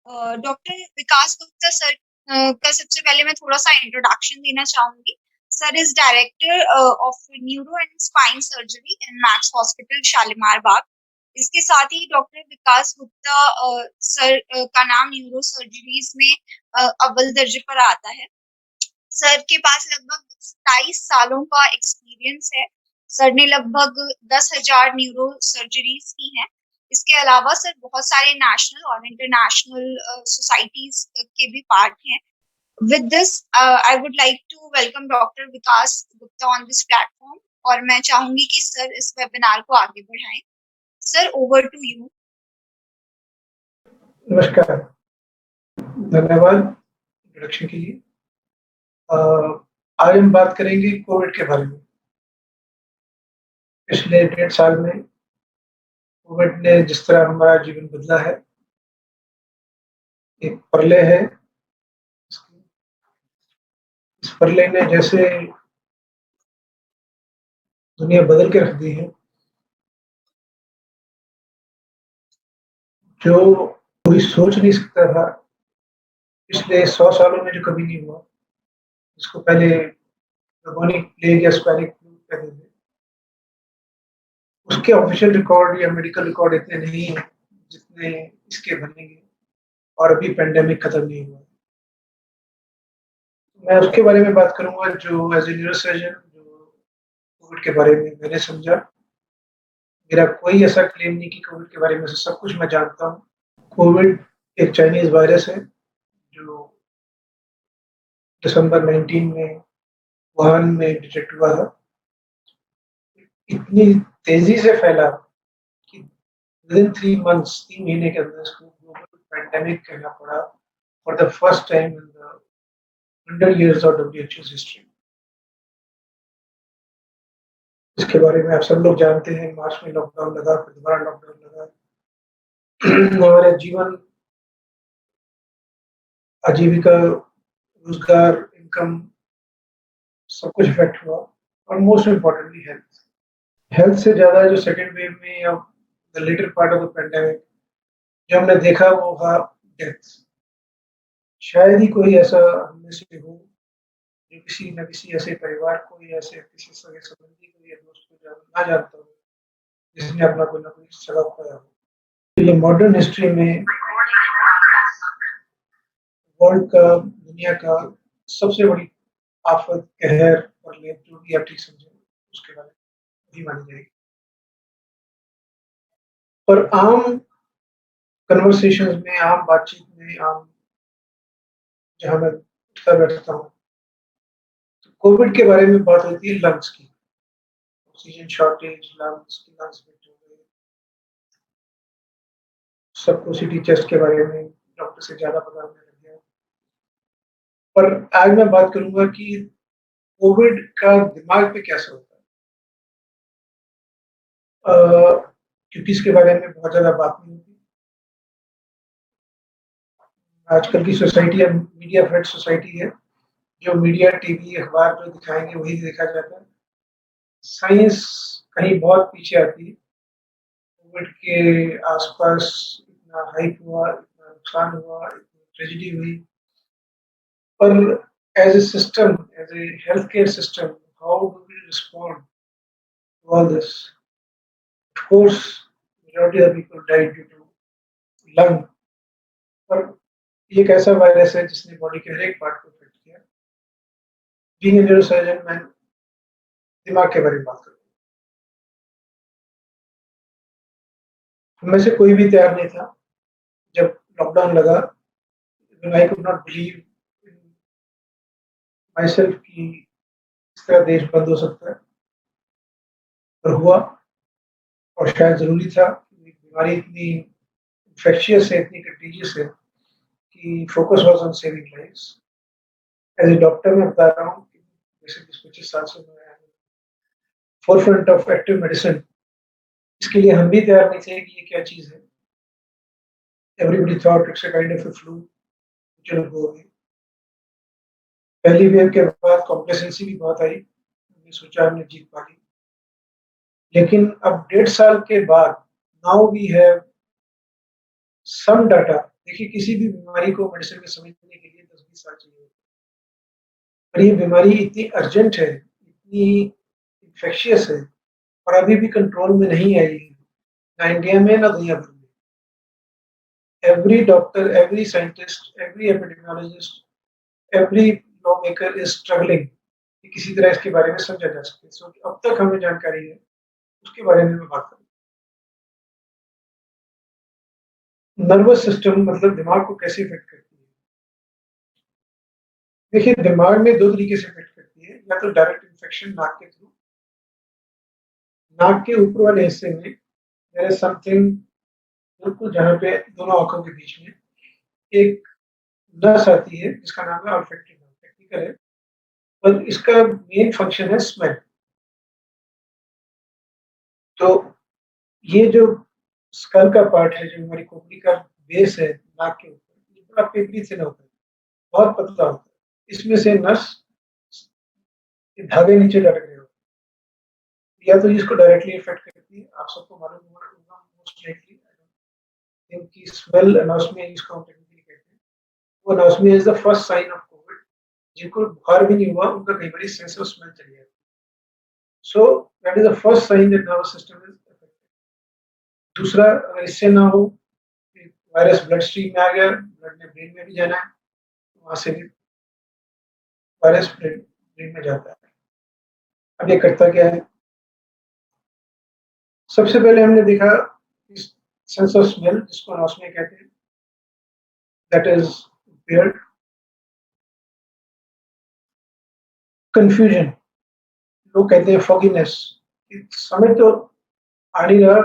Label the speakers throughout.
Speaker 1: Doctor Vikas Gupta sir का सबसे पहले मैं थोड़ा सा इंट्रोडक्शन देना चाहूंगी। Sir is director of neuro and spine surgery in Max hospital Shalimar Bagh. इसके साथ ही डॉक्टर विकास गुप्ता सर का नाम न्यूरो सर्जरीज में अव्वल दर्जे पर आता है। सर के पास लगभग 27 सालों का एक्सपीरियंस है। सर ने लगभग 10,000 न्यूरो सर्जरीज की हैं। इसके अलावा सर बहुत सारे नेशनल और इंटरनेशनल सोसाइटीज के भी पार्ट हैं। With this I would like to welcome doctor Vikas Gupta on this platform और मैं चाहूंगी कि सर इस वेबिनार को आगे बढ़ाएं। Sir, over to you.
Speaker 2: नमस्कार, धन्यवाद इंट्रोडक्शन के लिए। आज हम बात करेंगे कोविड के बारे में। पिछले 1.5 साल में कोविड ने जिस तरह हमारा जीवन बदला है, एक प्रलय है। इस प्रलय ने जैसे दुनिया बदल के रख दी है, जो कोई सोच नहीं सकता था पिछले 100 सालों में, जो कभी नहीं हुआ। इसको पहले बुबोनिक प्लेग या स्पेनिक फ्लू कहते थे। उसके ऑफिशियल रिकॉर्ड या मेडिकल रिकॉर्ड इतने नहीं है जितने इसके बनेंगे, और अभी पेंडेमिक खत्म नहीं हुआ। मैं उसके बारे में बात करूंगा जो एज ए न्यूरोसर्जन, जो कोविड के बारे में मैंने समझा। मेरा कोई ऐसा क्लेम नहीं कि कोविड के बारे में से सब कुछ मैं जानता हूँ। कोविड एक चाइनीज वायरस है जो दिसंबर 19 में वुहान में डिटेक्ट हुआ था। इतनी तेजी से फैला कि विदिन 3 महीने के अंदर इसको ग्लोबल पैंडेमिक कहना पड़ा for the first time in the 100 years of WHO's history। इसके बारे में आप सब लोग जानते हैं। मार्च में लॉकडाउन लगा, फिर दोबारा लॉकडाउन लगा। हमारे जीवन, आजीविका, रोजगार, इनकम सब कुछ इफेक्ट हुआ, और मोस्ट इम्पोर्टेंटली हेल्थ। हेल्थ से ज्यादा जो सेकेंड वेव में या the later part of the pandemic जो हमने देखा वो था डेथ। शायद ही कोई ऐसा हमने से हो जो किसी न किसी ऐसे परिवार को या ऐसे किसी सगे संबंधी को या दोस्त को ना जानता हो जिसने अपना कोई ना कोई सगा खोया हो। ये मॉडर्न हिस्ट्री में वर्ल्ड का, दुनिया का सबसे बड़ी आफत, कहर और लेप, जो भी आप ठीक समझे उसके बारे में भी मानी जाएगी। पर आम कन्वर्सेशंस में, आम बातचीत में, आम जहाँ मैं उठता बैठता हूँ, तो कोविड के बारे में बात होती है लंग्स की। ऑक्सीजन शॉर्टेज, लंग्स में हो गए। सबको सिटी चेस्ट के बारे में डॉक्टर से ज्यादा पता होने लग गया। पर आज मैं बात करूंगा कि कोविड का दिमाग पे क्या असर होता है, क्योंकि इसके बारे में बहुत ज्यादा बात नहीं होती। आजकल की सोसाइटी अब मीडिया फ्रेंड सोसाइटी है, जो मीडिया, टीवी, अखबार जो दिखाएंगे वही देखा जाता है। साइंस कहीं बहुत पीछे आती है। कोविड के आसपास इतना हाइप हुआ, इतना नुकसान हुआ, इतनी ट्रेजेडी हुई, पर as a system, as a health care system, how do we respond to all this? Of course majority of people died due to lung, पर ये एक ऐसा वायरस है जिसने बॉडी के हर एक पार्ट को इफेक्ट किया। बीइंग ए न्यूरोसर्जन, मैं दिमाग के बारे में बात करूँ। उनमें से कोई भी तैयार नहीं था जब लॉकडाउन लगा। I could not believe my self कि इस तरह देश बंद हो सकता है, पर हुआ। और शायद जरूरी था। बीमारी इतनी इन्फेक्शियस है, इतनी कंटीजियस है कि focus was on saving lives. As a doctor मैं बता रहा हूँ कि जैसे 20-25 साल से मैं फोरफ्रंट ऑफ एक्टिव मेडिसिन, इसके लिए हम भी तैयार नहीं थे कि ये क्या चीज है। Everybody thought it's a kind of a flu, चलो गो अवे। पहली वेव के बाद कॉम्प्लेसेंसी भी बहुत आई, हमने सोचा हमने जीत पा ली। लेकिन अब 1.5 साल के बाद now we have some data देखिए किसी भी बीमारी को मेडिसिन में समझने के लिए 10-20 साल चाहिए होते हैं। और ये बीमारी इतनी अर्जेंट है, इतनी इन्फेक्शियस है और अभी भी कंट्रोल में नहीं आई है, ना इंडिया में ना दुनिया भर में। Every doctor, every scientist, every epidemiologist, every lawmaker is struggling कि किसी तरह इसके बारे में समझा जा सके। सो अब तक हमें जानकारी है, उसके बारे में मैं बात करूँ। नर्वस सिस्टम मतलब दिमाग को कैसे इफ़ेक्ट करती है? देखिए दिमाग में 2 तरीके से इफ़ेक्ट करती है, या तो डायरेक्ट इन्फेक्शन नाक के थ्रू। नाक के ऊपर वाले हिस्से में देयर इज़ समथिंग बिल्कुल जहाँ पे दोनों आँखों के बीच में एक नस आती है जिसका नाम है ऑल्फैक्टरी नर्व, टेक्निकल है, पर इसका मेन फंक्शन है स्मेल। तो ये जो स्कल का पार्ट है, जो हमारी खोपड़ी का बेस है नाक के ऊपर, ये बड़ा पेपरी थिन होता है, बहुत पतला होता है। इसमें से नस के धागे नीचे लटक रहे होते हैं। या तो इसको डायरेक्टली इफ़ेक्ट करती है, आप सबको मालूम होगा मोस्ट लाइकली इनकी स्मेल एनास्मिया जिसको हम टेक्निकली कहते हैं। वो anosmia is the first sign of COVID. जिनको बुखार भी नहीं हुआ, उनका कई बार सेंस ऑफ स्मेल चली जाती है। So that is the first sign that nervous system is affected. दूसरा, अगर इससे ना हो, वायरस ब्लड स्ट्रीम में आ गया, ब्लड ने ब्रेन में भी जाना है, वहाँ से भी वायरस ब्रेन में जाता है। अब ये करता क्या है? सबसे पहले हमने देखा इस सेंस ऑफ स्मेल जिसको एनास्मिया कहते हैं, दैट इज वियर्ड, कंफ्यूजन, लोग कहते हैं फॉगीनेस, समझ तो आ नहीं रहा,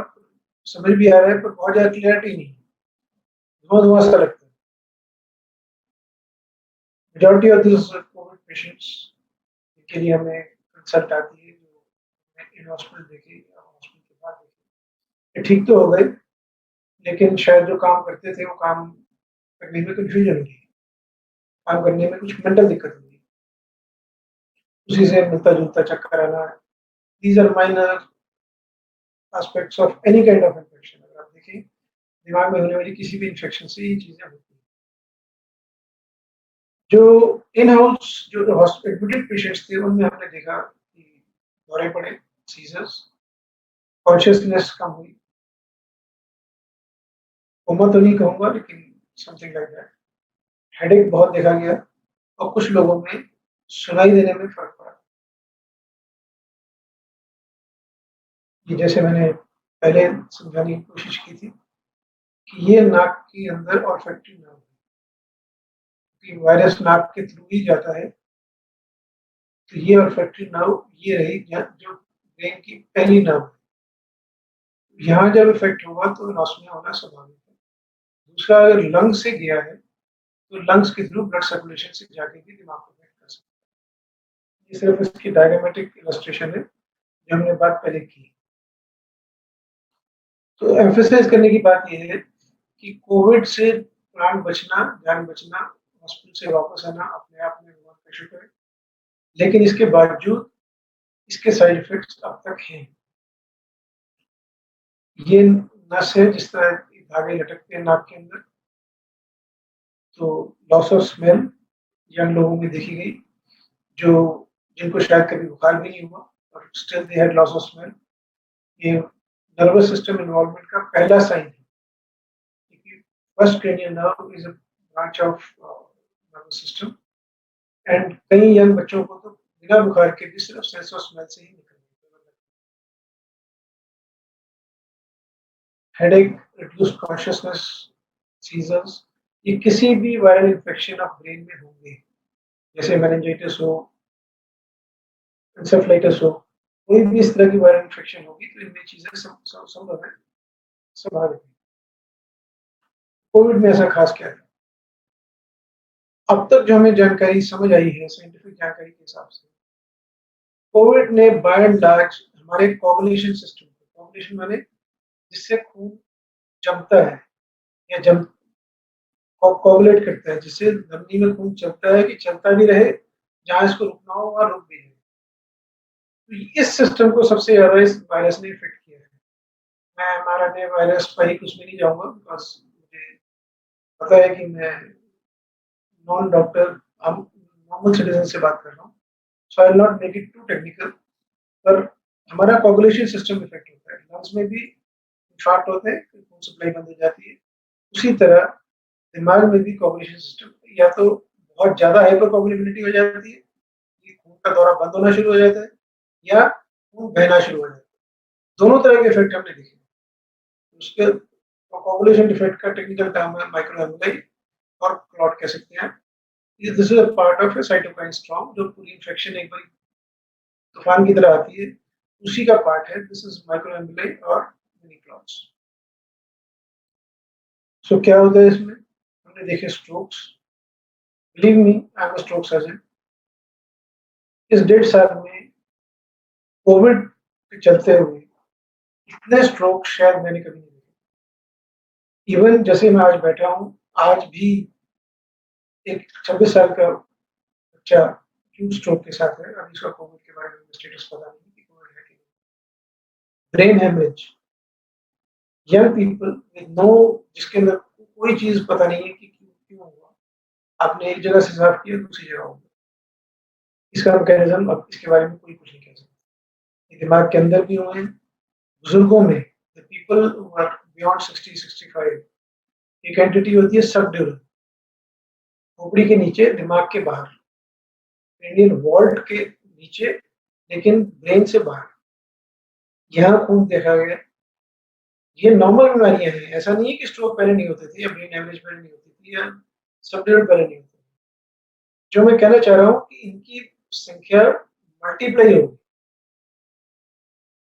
Speaker 2: समझ भी आ रहा है पर बहुत ज्यादा क्लियरिटी नहीं, धुआं धुआं सा लगता है। Majority of this Covid patients के लिए हमें कंसल्ट आती है, जो इन हॉस्पिटल देखे या हॉस्पिटल के बाद देखे, ये ठीक तो हो गए, लेकिन शायद जो काम करते थे वो काम करने में कंफ्यूजन होगी, काम करने में कुछ मेंटल दिक्कत होगी, उसी से मिलता जुलता चक्कर आना। These are minor aspects of any kind of infection. अगर आप देखें दिमाग में होने वाली किसी भी इन्फेक्शन से ये चीजें होती हैं। जो इन हाउस जो एडमिटेड पेशेंट्स थे उनमें हमने देखा कि दौरे पड़े, सीजर्स, कॉन्शियसनेस कम हुई, कोमा तो नहीं कहूंगा लेकिन समथिंग लाइक दैट, हेडेक बहुत देखा गया, और कुछ लोगों में सुनाई देने में फर्क पड़ा। ये जैसे मैंने पहले समझाने की कोशिश की थी कि ये नाक के अंदर ऑल्फैक्टरी नर्व है, कि वायरस नाक के थ्रू ही जाता है। तो ये ऑल्फैक्टरी नर्व ये रही जो ब्रेन की पहली नर्व है। यहाँ जब इफेक्ट होगा तो एनास्मिया होना स्वाभाविक है। दूसरा, अगर लंग से गया है तो लंग्स के थ्रू ब्लड सर्कुलेशन से जाके भी दिमाग को इफेक्ट कर सकता है। ये सिर्फ इसकी डायग्रामेटिक इलस्ट्रेशन है जो हमने बात पहले की। तो एम्फेसाइज करने की बात यह है कि कोविड से प्राण बचना, जान बचना, हॉस्पिटल से वापस आना अपने आप में भगवान का शुक्र है, लेकिन इसके बावजूद इसके साइड इफेक्ट्स अब तक हैं। ये नस है, जिस तरह धागे लटकते हैं नाक के अंदर, तो लॉस ऑफ स्मेल यंग लोगों में देखी गई, जो जिनको शायद कभी बुखार भी नहीं हुआ और still they had loss of smell. ये नर्वस सिस्टम इन्वॉल्वमेंट का पहला साइन है, क्योंकि first cranial nerve is a branch of nervous system, and कई यंग बच्चों को तो बिना बुखार के भी सिर्फ सेंस ऑफ स्मेल से ही निकल गई। हेडेक, रिड्यूस्ड कॉन्शियसनेस, सीजर्स, ये किसी भी वायरल इन्फेक्शन ऑफ ब्रेन में होंगे, जैसे मेनिंजाइटिस हो, इंसेफ्लाइटिस हो, कोई भी इस तरह की वायरल इन्फेक्शन होगी तो इनमें चीजें संभव है, स्वाभाविक है। कोविड में ऐसा खास क्या है? अब तक जो हमें जानकारी समझ आई है साइंटिफिक जानकारी के हिसाब से, कोविड ने बाय एंड लार्ज हमारे कोगुलेशन सिस्टम को, कोगुलेशन माने जिससे खून जमता है या जम कोगुलेट करता है, जिससे धमनी में खून चलता है कि चलता भी रहे, जहां इसको रुकना हो वहां रुक भी जाए। तो इस सिस्टम को सबसे ज्यादा इस वायरस ने इफेक्ट किया है। मैं mRNA वायरस पर ही कुछ में नहीं जाऊंगा, बिकॉज मुझे पता है कि मैं नॉन डॉक्टर, हम नॉर्मल सिटीजन से बात कर रहा हूँ, so I will not make it too technical. पर हमारा कोगुलेशन सिस्टम इफेक्ट होता है, लंग्स में भी इंफार्क्ट होते हैं, खून सप्लाई बंद हो जाती है। उसी तरह दिमाग में भी कोगुलेशन सिस्टम या तो बहुत ज़्यादा हाइपर कोगुलेबिलिटी हो जाती है, कि खून का दौरा बंद होना शुरू हो जाता है, या खून बहना शुरू हो जाता है। दोनों तरह के इफेक्ट हमने देखे। उसके कोगुलेशन इफेक्ट का टेक्निकल टर्म है माइक्रोएम्बोलाई, और क्लॉट कह सकते हैं। This is a part of A cytokine storm, जो पूरी इन्फेक्शन एक बार तूफान की तरह आती है, उसी का पार्ट है। दिस इज माइक्रोएम्बुलाई और मिनी क्लॉट्स। सो क्या होता है इसमें? हमने देखे strokes. Believe me, I am a stroke surgeon. इस 1.5 साल में कोविड के चलते हुए इतने स्ट्रोक शायद मैंने कभी नहीं देखे। इवन जैसे मैं आज बैठा हूँ, आज भी एक 26 साल का बच्चा एक्यूट स्ट्रोक के साथ है। अभी उसका कोविड के बारे में स्टेटस पता नहीं कि कोविड है कि नहीं। Brain haemorrhage, young people with no, जिसके अंदर कोई चीज पता नहीं है कि क्यों क्यों हुआ, आपने एक जगह से साफ किया, दूसरी जगह हो गया। इसका मैकेनिज्म, अब इसके बारे में कोई कुछ नहीं कह सकता। ये दिमाग के अंदर भी हुए हैं, बुजुर्गों में, the people who are beyond 60-65, एक एंटिटी होती है सबड्यूरल, खोपड़ी के नीचे, दिमाग के बाहर, क्रेनियल वॉल्ट के नीचे, लेकिन ब्रेन से बाहर। यहाँ खून देखा गया। ये नॉर्मल बीमारियां हैं, ऐसा नहीं है कि स्ट्रोक पहले नहीं होते थे, या ब्रेन हेमरेज पहले नहीं होती थी, या सबड्यूरल पहले नहीं होती। जो मैं कहना चाह रहा हूँ कि इनकी संख्या मल्टीप्लाई होगी।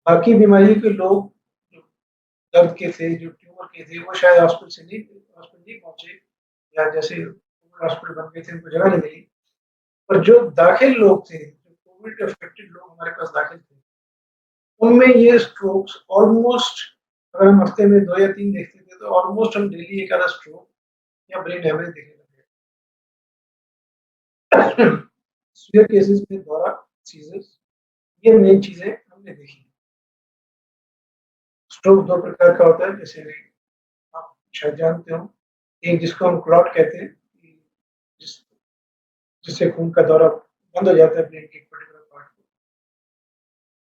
Speaker 2: बाकी बीमारी के लोग जो दर्द के थे, जो ट्यूमर के थे, वो शायद हॉस्पिटल नहीं पहुंचे, या जैसे हॉस्पिटल बन गए थे उनको जगह नहीं मिली। पर जो दाखिल लोग थे, जो कोविड अफेक्टेड लोग हमारे पास दाखिल थे, उनमें ये स्ट्रोक्स ऑलमोस्ट, अगर हम हफ्ते में 2 या 3 देखते थे, तो ऑलमोस्ट हम डेली एक आधा स्ट्रोक या ब्रेन हेमरेज देखने लगे। सीवियर केसेस में दौरा, सीजर्स, ये मेन चीजें हमने देखी। स्ट्रोक 2 प्रकार का होता है, जैसे आप शायद जानते हो। एक जिसको हम क्लॉट कहते हैं, जिस जिससे खून का दौरा बंद हो जाता है ब्रेन के एक पर्टिकुलर पार्ट को,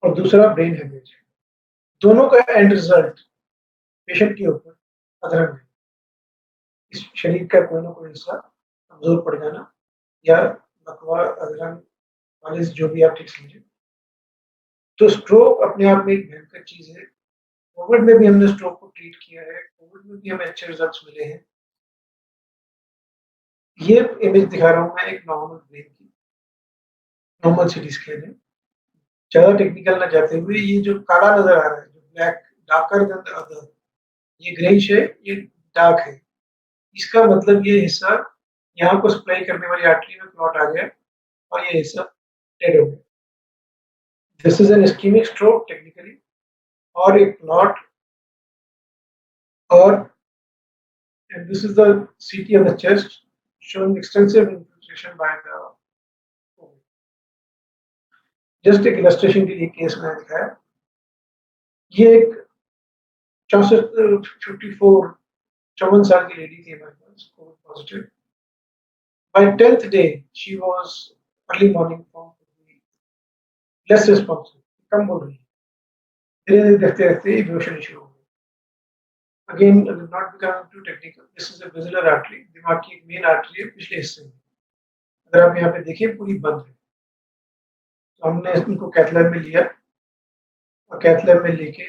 Speaker 2: और दूसरा ब्रेन हेमरेज। दोनों का एंड रिजल्ट पेशेंट के ऊपर अधरंग है। इस शरीर का कोई ना कोई हिस्सा कमजोर पड़ जाना, या लकवा, अधरंग, मालिश, जो भी आप ठीक समझे। तो स्ट्रोक अपने आप में एक भयंकर चीज है। कोविड में भी हमने स्ट्रोक को ट्रीट किया है, कोविड में भी हमें अच्छे रिजल्ट्स मिले हैं। ये इमेज दिखा रहा हूँ मैं एक नॉर्मल ब्रेन की, नॉर्मल सिटी स्कैन है। ज़्यादा टेक्निकल ना जाते हुए, ये जो काला नज़र आ रहा है, जो black, darker then the other, ये ग्रेइश है, ये डार्क है। इसका मतलब ये हिस्सा यहाँ को सप्लाई करने वाली आर्टरी में क्लॉट आ गया, और ये हिस्सा डेड हो गया। This is an ischaemic stroke technically, और एक क्लॉट, और and this is the CT of the chest showing extensive infiltration by the COVID. Just एक इलस्ट्रेशन के लिए केस मैंने दिखाया। ये एक 54 54 साल की लेडी थी हमारे पास, COVID positive. By 10th day she was early morning form, less responsive, कम बोल रही है। धीरे धीरे देखते देखते बेहोश होनी शुरू हो गई। Again not becoming too technical, this is a basilar artery, दिमाग की एक मेन आर्टरी है पिछले हिस्से में। अगर आप यहाँ पे देखिए, पूरी बंद है। तो हमने इनको कैथ लैब में लिया, और कैथ लैब में लेके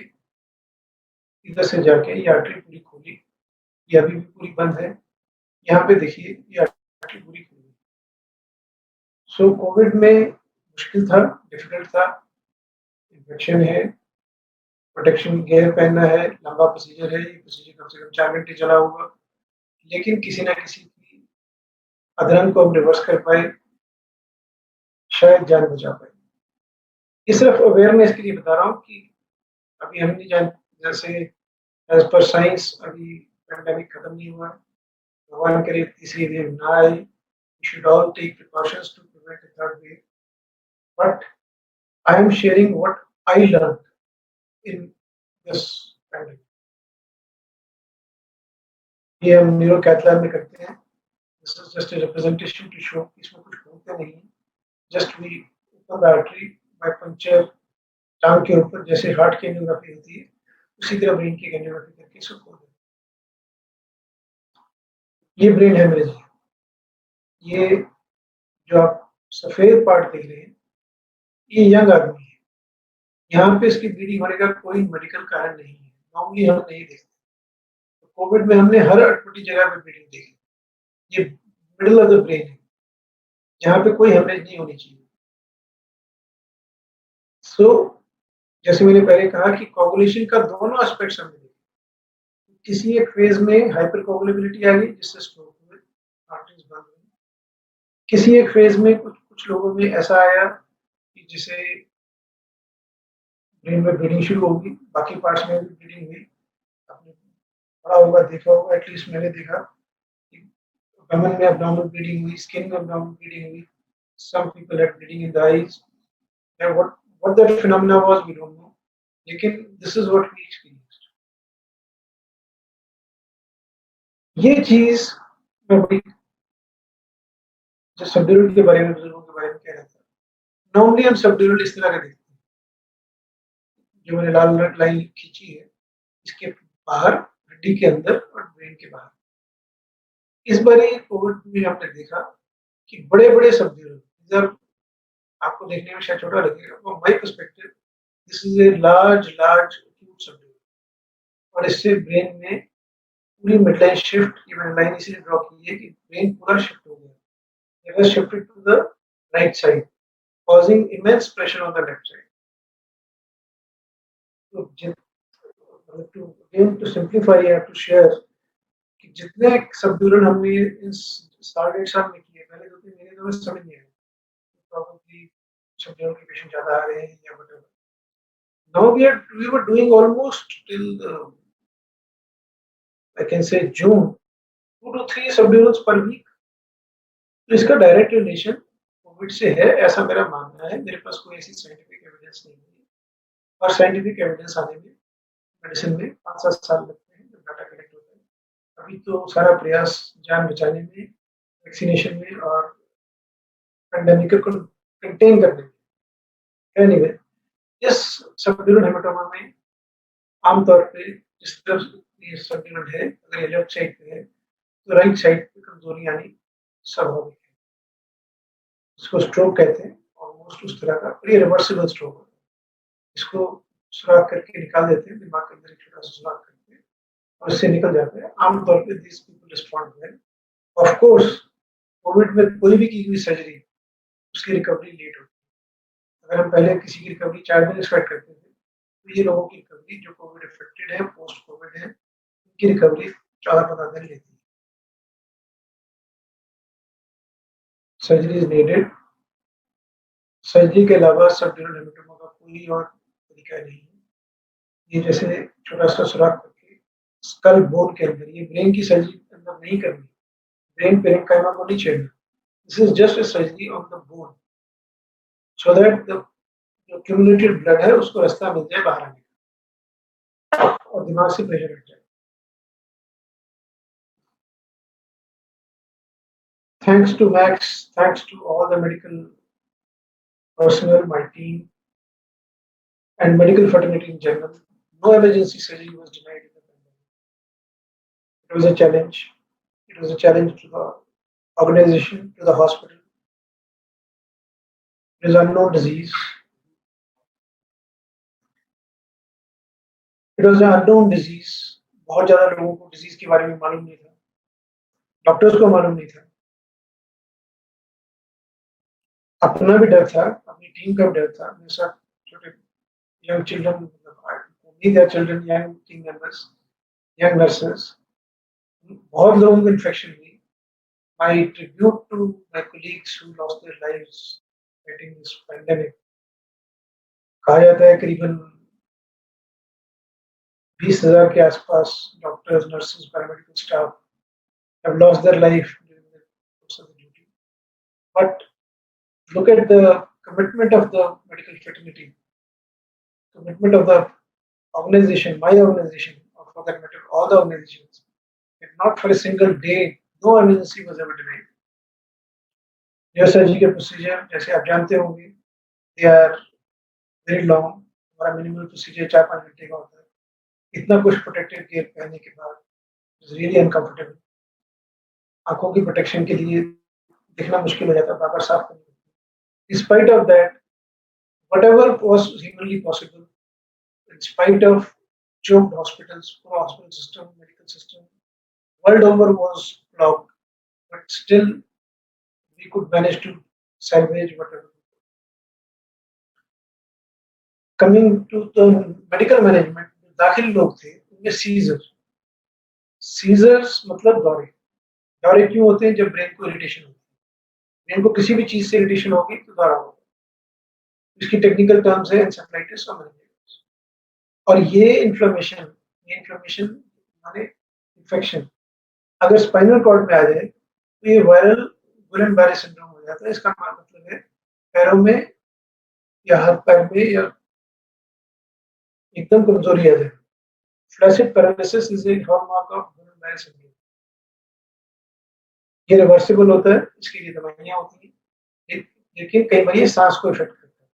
Speaker 2: इधर से जाके ये आर्टरी पूरी खोली। ये अभी भी पूरी बंद है। यहाँ पे देखिए, ये आर्टरी पूरी खुली। सो कोविड में मुश्किल था, डिफिकल्ट था, इन्फेक्शन है, प्रोटेक्शन गियर पहनना है, लंबा प्रोसीजर है। ये प्रोसीजर कम से कम 4 घंटे चला होगा, लेकिन किसी ना किसी की अधरंग को हम रिवर्स कर पाए, शायद जान बचा पाए। ये सिर्फ अवेयरनेस के लिए बता रहा हूँ कि अभी हम नहीं जान, जैसे एज पर साइंस अभी पैंडेमिक खत्म नहीं हुआ है। भगवान करे तीसरी वेव ना आए। We should all take precautions to prevent a third wave. But I am sharing what I learned in this pandemic. ये हम न्यूरो कैथ में करते हैं। This is just a representation to show इसमें कुछ होता नहीं है, just we open the artery by puncture टांग के ऊपर, जैसे हार्ट की एंजियोग्राफी होती है उसी तरह ब्रेन की एंजियोग्राफी करके इसको खोल देते हैं। ये ब्रेन हेमरेज है। ये जो आप सफेद पार्ट देख रहे हैं, ये यंग आदमी है। यहाँ पे इसकी ब्लीडिंग होने का कोई मेडिकल कारण नहीं है, नॉर्मली हम नहीं देखते। तो कोविड में हमने हर अटपटी जगह पे ब्लीडिंग देखी। ये मिडल ऑफ द ब्रेन है, जहाँ पे कोई हेमरेज नहीं होनी चाहिए। सो जैसे मैंने पहले कहा कि कोगुलेशन का दोनों एस्पेक्ट्स हमने देखे। किसी एक फेज में हाइपर कोगुलेबिलिटी आ गई जिससे स्ट्रोक हुए, आर्टरीज बंद हुई। किसी एक फेज में कुछ कुछ लोगों में ऐसा आया कि जिसे ब्रेन में ब्लीडिंग शुरू होगी, बाकी पार्ट्स में भी ब्लीडिंग हुई। आपने पढ़ा होगा, देखा होगा, एटलीस्ट मैंने देखा कि abdomen में abdominal bleeding हुई, स्किन में abdominal bleeding हुई, some people had bleeding in the eyes. Yeah, what that phenomena was we don't know, लेकिन this is what we experienced. ये चीज मैं बड़ी जो सबड्यूरल के बारे में, बुजुर्गों के बारे में कह रहा था। नॉर्मली हम सबड्यूरल इस तरह का देखते हैं, जो मैंने लाल लाइन खींची है, इसके बाहर हड्डी के अंदर और ब्रेन के बाहर। इस बार कोविड में हमने देखा कि बड़े-बड़े सबड्यूरल, जब आपको देखने में शायद छोटा लगेगा, from my perspective this is a large acute subdural, और इससे ब्रेन में पूरी मिडलाइन शिफ्ट, ये मैंने लाइन इसलिए ड्रॉ की है कि ब्रेन पूरा शिफ्ट हो गया। It was shifted to the right side, causing immense pressure on the left side. To simplify, I have to share कि जितने सबड्यूरल हमने इस 8.5 साल में किए, पहले 2-3 महीने तो हमें समझ नहीं आया, probably सबड्यूरल के पेशेंट ज़्यादा आ रहे हैं या whatever. Now we were doing almost till I can say June, 2 to 3 सबड्यूरल्स per week. तो इसका डायरेक्ट रिलेशन कोविड से है, ऐसा मेरा मानना है। मेरे पास कोई ऐसी साइंटिफिक एविडेंस नहीं है, और साइंटिफिक एविडेंस आने में मेडिसिन में 5-7 साल लगते हैं जब डाटा कलेक्ट होता है। अभी तो सारा प्रयास जान बचाने में, वैक्सीनेशन में और पेंडेमिक को कंटेन करने में। एनीवे, इस सबड्यूरल हेमाटोमा में आमतौर पे जिस तरफ ये सबड्यूरल है, अगर ये लेफ्ट साइड पे है तो राइट साइड पे कमजोरी आनी स्वाभाविक है। इसको स्ट्रोक कहते हैं, ऑलमोस्ट उस तरह का, और ये रिवर्सिबल स्ट्रोक होता है। इसको सुराख करके निकाल देते हैं, दिमाग के अंदर एक छोटा सा सुराख करके, और इससे निकल जाते हैं। आमतौर पे this people respond well. Of course Covid में कोई भी की हुई सर्जरी, उसकी रिकवरी लेट होती है। अगर हम पहले किसी की रिकवरी 4 दिन एक्सपेक्ट करते थे, तो ये लोगों की रिकवरी जो कोविड इफेक्टेड है, पोस्ट कोविड है, उनकी रिकवरी 14-15 दिन लेती है। Surgery is needed. सर्जरी के अलावा सबड्यूरल हेमाटोमा का कोई और तरीका नहीं है। ये जैसे छोटा सा सुराख करके स्कल बोन के अंदर, ये ब्रेन की सर्जरी अंदर नहीं करनी, ब्रेन पेरेन्काइमा को नहीं छेड़ना। This is just a surgery on the bone, so that the जो accumulated blood है उसको रास्ता मिल जाए बाहर आने का, और दिमाग से प्रेशर हट जाए। Thanks to Max, thanks to all the medical personnel, my team, and medical fraternity in general, no emergency surgery was denied in the pandemic. It was a challenge. It was a challenge to the organization, to the hospital. It is unknown disease. It was an unknown disease. बहुत ज़्यादा लोगों को disease के बारे में मालूम नहीं था, डॉक्टर्स को मालूम नहीं था, अपना भी डर था, अपनी टीम का भी डर था। मेरे साथ छोटे young children, me their children, young team members, young nurses, बहुत लोगों को इन्फेक्शन हुई। My tribute to my colleagues who lost their lives fighting this pandemic. कहा जाता है करीबन 20,000 के आसपास doctors, nurses, paramedical staff have lost their life during the course of the duty. But look at the commitment of the medical fraternity, commitment of the organization, my organization, or for that matter, all the organizations. Not for a single day, no emergency was ever denied. Neurosurgery procedure जैसे आप जानते होंगे, they are very long. हमारा minimal procedure 4-5 घंटे का होता है। इतना कुछ प्रोटेक्टिव गियर पहनने के बाद इट्स रियली अनकंफर्टेबल। आँखों की प्रोटेक्शन के लिए दिखना मुश्किल हो जाता है, बार-बार साफ करनी पड़ती है। In spite of that, whatever was humanly possible, in spite of choked hospitals, poor hospital system, medical system, world over was blocked, but still we could manage to salvage whatever. Coming to the medical management, दाखिल लोग थे उनमें seizures मतलब दौरे। दौरे क्यों होते हैं? जब ब्रेन को इरिटेशन होती है। ब्रेन को किसी भी चीज से इरिटेशन होगी तो दौरा होगा। इसकी टेक्निकल टर्म्स है एन्सेफेलाइटिस और मेनिंजाइटिस। और ये इन्फ्लेमेशन माने इन्फेक्शन अगर स्पाइनल कॉर्ड में आ जाए तो ये वायरल गुलेन-बारे सिंड्रोम हो जाता है। इसका मतलब है पैरों में या हाथ पैर में या एकदम कमजोरी आ जाए। Flaccid paralysis is a hallmark of Guillain Barre syndrome. ये रिवर्सिबल होता है, इसके लिए दवाइयाँ होती हैं, लेकिन कई बार ये सांस को इफेक्ट करता है।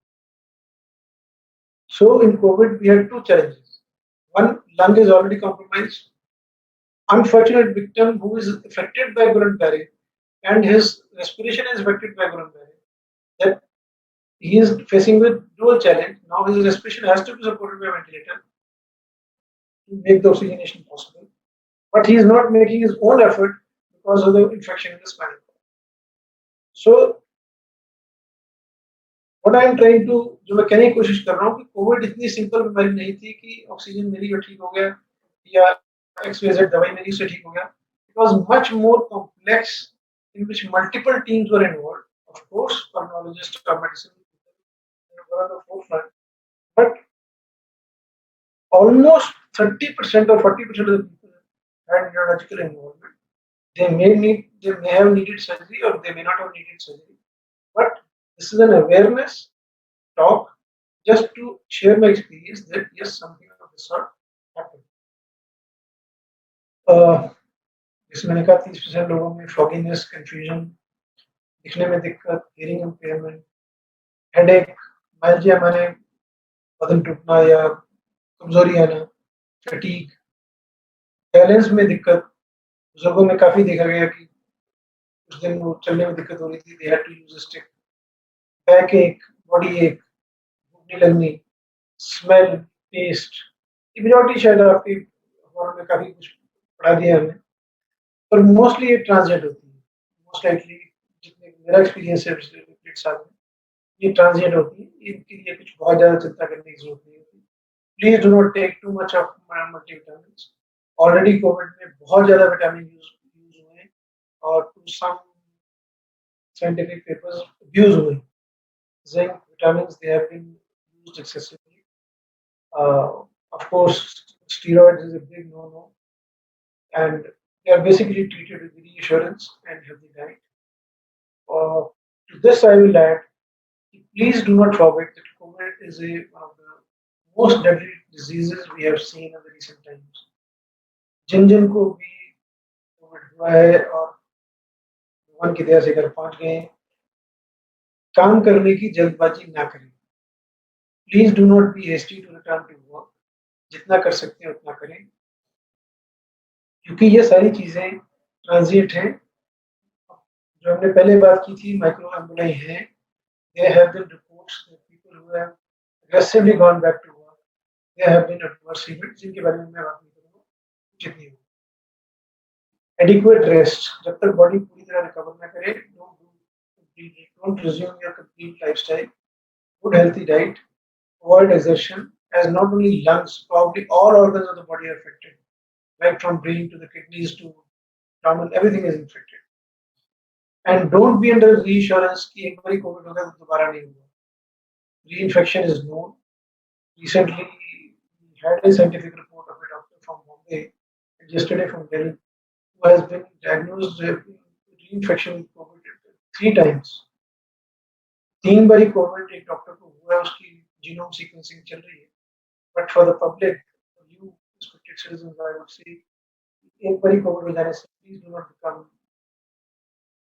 Speaker 2: So in COVID we had two challenges. One, lung is already compromised. Unfortunate victim who is affected by Guillain-Barré and his respiration is affected by Guillain-Barré. That he is facing with dual challenge. Now his respiration has to be supported by ventilator to make the oxygenation possible. But he is not making his own effort because of the infection in the spinal cord. So what I am trying to जो मैं कहने की कोशिश कर रहा हूँ कि Covid इतनी सिंपल बीमारी नहीं थी कि ऑक्सीजन मिली और ठीक हो गया या एक्सवाईजेड दवाई मिली उससे ठीक हो गया। It was much more complex in which multiple teams were involved. Of course pulmonologists or medicine people were on the forefront, but almost 30% or 40% of the people had neurological involvement. They may have needed surgery or they may not have needed surgery, but this is an awareness talk just to share my experience that yes, something of this sort happened. जैसे मैंने कहा 30% लोगों में fogginess, confusion, दिखने में दिक्कत, hearing impairment, headache, myalgia माने बदन टूटना या कमजोरी आना, fatigue, बैलेंस में दिक्कत। बुजुर्गों में काफी देखा गया कि कुछ दिन वो चलने में दिक्कत हो रही थी, they had to use a stick, back एक, बॉडी एक, भूख नहीं लगनी, स्मेल, टेस्ट, ये मेजॉरिटी शायद आपके अखबारों में काफी कुछ पढ़ा दिया हमने, पर मोस्टली ये ट्रांजिएंट होती है। मोस्ट लाइकली जितने मेरा एक्सपीरियंस है पिछले 1 साल में, ये ट्रांजिएंट होती है। इनके लिए कुछ बहुत ज़्यादा चिंता करने की ज़रूरत नहीं होती। Please do not take too much of multivitamins. Already Covid में बहुत ज़्यादा विटामिन यूज़ हुए हैं और to some scientific papers abuse हुए हैं। Zinc, vitamins, they have been used excessively. Of course, steroids is a big no-no, and they are basically treated with reassurance and healthy diet. To this, I will add, please do not forget that COVID is one of the most deadly diseases we have seen in the recent times. जिन जिन को भी Covid हुआ है और भगवान की दया से घर पहुंच गए हैं, काम करने की जल्दबाजी ना करें। Please do not be hasty to return to work. जितना कर सकते हैं उतना करें, क्योंकि ये सारी चीजें ट्रांजिट हैं। जो हमने पहले बात की थी, माइक्रो एम्बुलाई हैं। There have been reports that people who have aggressively gone back to work, there have been adverse events जिनके बारे में मैं बात नहीं करूँगा, जितनी हो। Adequate rest, जब तक बॉडी पूरी तरह रिकवर ना करे, don't resume your complete lifestyle. Good healthy diet, avoid exertion, as not only lungs, probably all organs of the body are affected, right from brain to the kidneys to abdomen, everything is infected. And don't be under reassurance कि एक बारी Covid होगा तो दोबारा नहीं होगा। Reinfection is known. Recently, we had a scientific report of a doctor from Bombay and yesterday from Delhi who has been diagnosed with reinfection with COVID 3 times. 3 बारी Covid एक डॉक्टर को हुआ है, उसकी जीनोम सीक्वेंसिंग चल रही है। But for the public, for you respected citizens, I would say एक बारी कोविड हो जाने से please do not become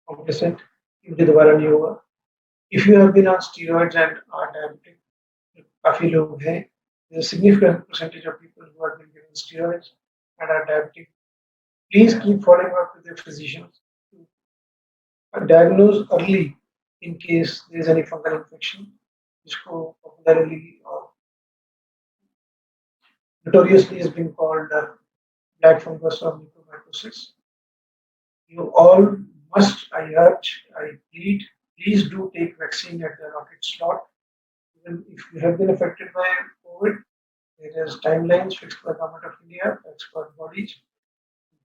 Speaker 2: complacent, क्योंकि दोबारा नहीं होगा. If you have been on steroids and are diabetic, काफी लोग हैं, there's a significant percentage of people who have been given steroids and are diabetic. Please keep following up with your physicians to diagnose early in case there is any fungal infection, जिसको popularly or notoriously is being called black fungus or mucormycosis. You all must, I urge, I plead, please do take vaccine at the rocket slot. Even if you have been affected by COVID, there is timelines fixed by the Government of India, expert bodies.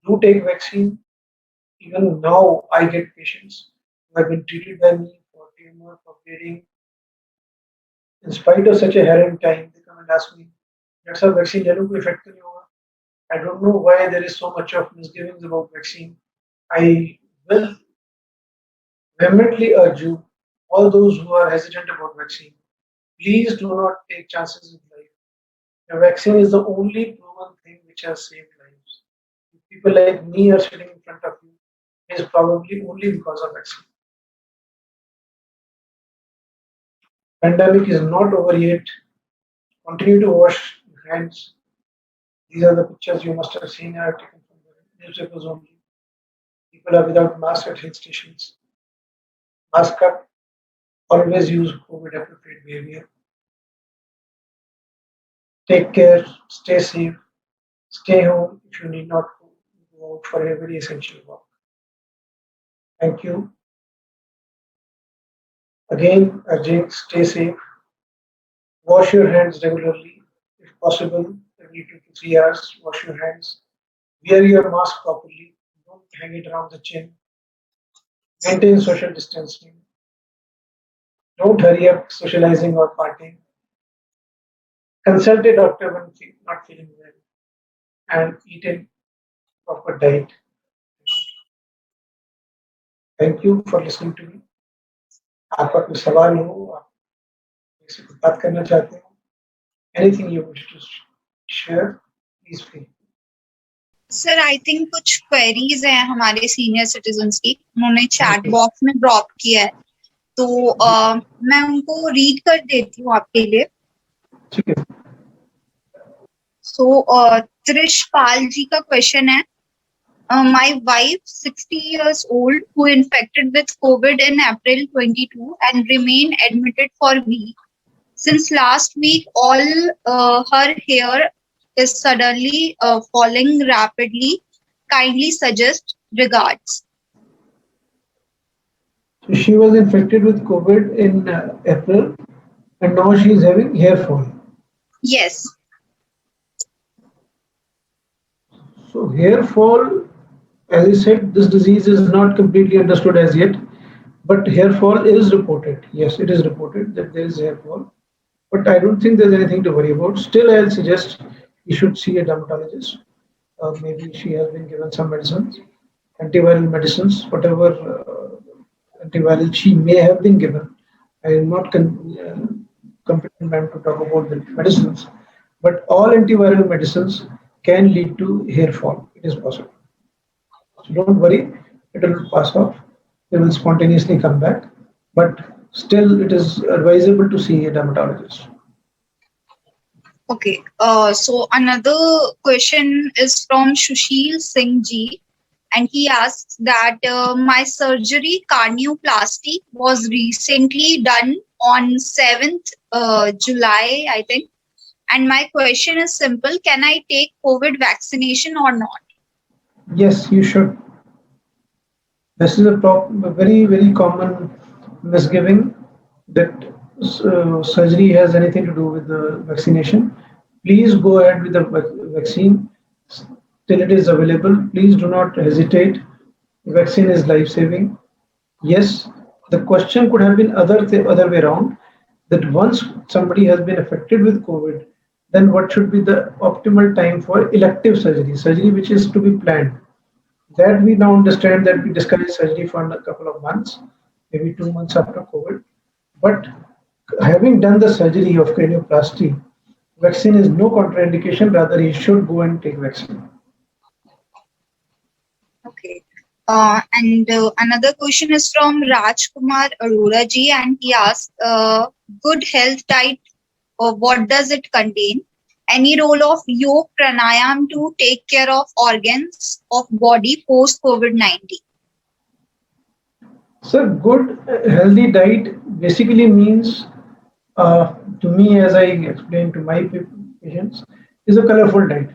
Speaker 2: Do take vaccine. Even now, I get patients who have been treated by me for tumor, for bleeding. In spite of such a harrowing time, they come and ask me, "That's a vaccine, कोई effect नहीं होगा." I don't know why there is so much of misgivings about vaccine. I will vehemently urge you, all those who are hesitant about vaccine, please do not take chances with life. The vaccine is the only proven thing which has saved lives. If people like me are sitting in front of you, it is probably only because of vaccine. Pandemic is not over yet. Continue to wash your hands. These are the pictures you must have seen are taken from the newspapers only. People are without mask at hill stations. Mask up. Always use COVID appropriate behavior. Take care. Stay safe. Stay home if you need not go out for a very essential work. Thank you. Again, urging stay safe. Wash your hands regularly, if possible, every 2 to 3 hours. Wash your hands. Wear your mask properly. Don't hang it around the chin. Maintain social distancing. Don't hurry up socializing or partying. Consult a doctor when not feeling well, and eat a proper diet. Thank you for listening to me. आपका कोई सवाल हो, आप किसी को बात करना चाहते हो, anything you wish to share, please feel.
Speaker 1: Sir I think कुछ क्वेरीज हैं हमारे सीनियर सिटीजन्स की, उन्होंने चैट बॉक्स में ड्रॉप किया है, तो मैं उनको रीड कर देती हूँ आपके लिए.
Speaker 2: ठीक है.
Speaker 1: सो त्रिशपाल जी का क्वेश्चन है, my wife 60 years old who infected with COVID in April 22 and remained admitted for week. Since last week, all her hair is suddenly falling rapidly. Kindly suggest. Regards.
Speaker 2: So she was infected with COVID in April, and now she is having hair fall.
Speaker 1: Yes.
Speaker 2: So hair fall, as I said, this disease is not completely understood as yet, but hair fall is reported. Yes, it is reported that there is hair fall, but I don't think there's anything to worry about. Still, I'll suggest you should see a dermatologist. Maybe she has been given some medicines, antiviral medicines, whatever antiviral she may have been given. I am not competent man to talk about the medicines, but all antiviral medicines can lead to hair fall. It is possible. So don't worry, it will pass off. They will spontaneously come back, but still it is advisable to see a dermatologist.
Speaker 1: Okay. So another question is from Sushil Singh ji, and he asks that my surgery cardioplasty was recently done on 7th July, I think. And my question is simple: can I take COVID vaccination or not?
Speaker 2: Yes, you should. This is a very, very common misgiving that surgery has anything to do with the vaccination. Please go ahead with the vaccine till it is available. Please do not hesitate. Vaccine is life-saving. Yes, the question could have been other way around, that once somebody has been affected with COVID, then what should be the optimal time for elective surgery which is to be planned. That we now understand that we discourage surgery for a couple of months, maybe 2 months after COVID. But having done the surgery of cranioplasty, vaccine is no contraindication, rather you should go and take vaccine.
Speaker 1: And another question is from Rajkumar Arora ji, and he asks, "Good health diet, what does it contain? Any role of yoga pranayam to take care of organs of body post COVID-19?"
Speaker 2: So good healthy diet basically means, to me, as I explained to my patients, is a colorful diet.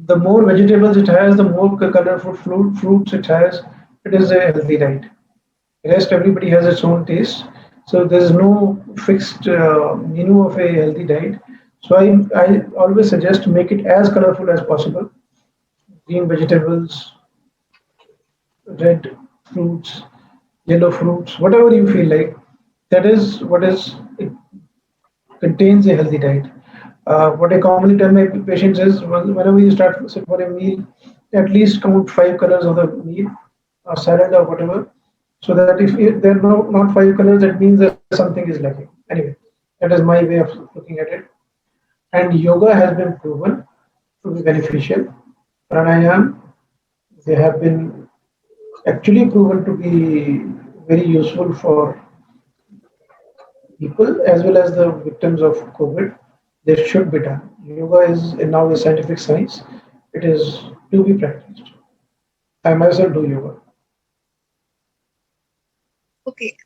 Speaker 2: The more vegetables it has, the more colorful fruits it has, it is a healthy diet. Rest, everybody has its own taste, so there is no fixed menu of a healthy diet. So I always suggest to make it as colorful as possible. Green vegetables, red fruits, yellow fruits, whatever you feel like. That is what is it contains a healthy diet. What I commonly tell my patients is, whenever you start sit for a meal, at least count 5 colors of the meal or salad or whatever, so that if there are not 5 colors, that means that something is lacking. Anyway, that is my way of looking at it. And yoga has been proven to be beneficial. Pranayam, they have been actually proven to be very useful for people as well as the victims of COVID. They should be done. Yoga is now a scientific science. It is to be practiced. I myself do yoga.
Speaker 1: Okay.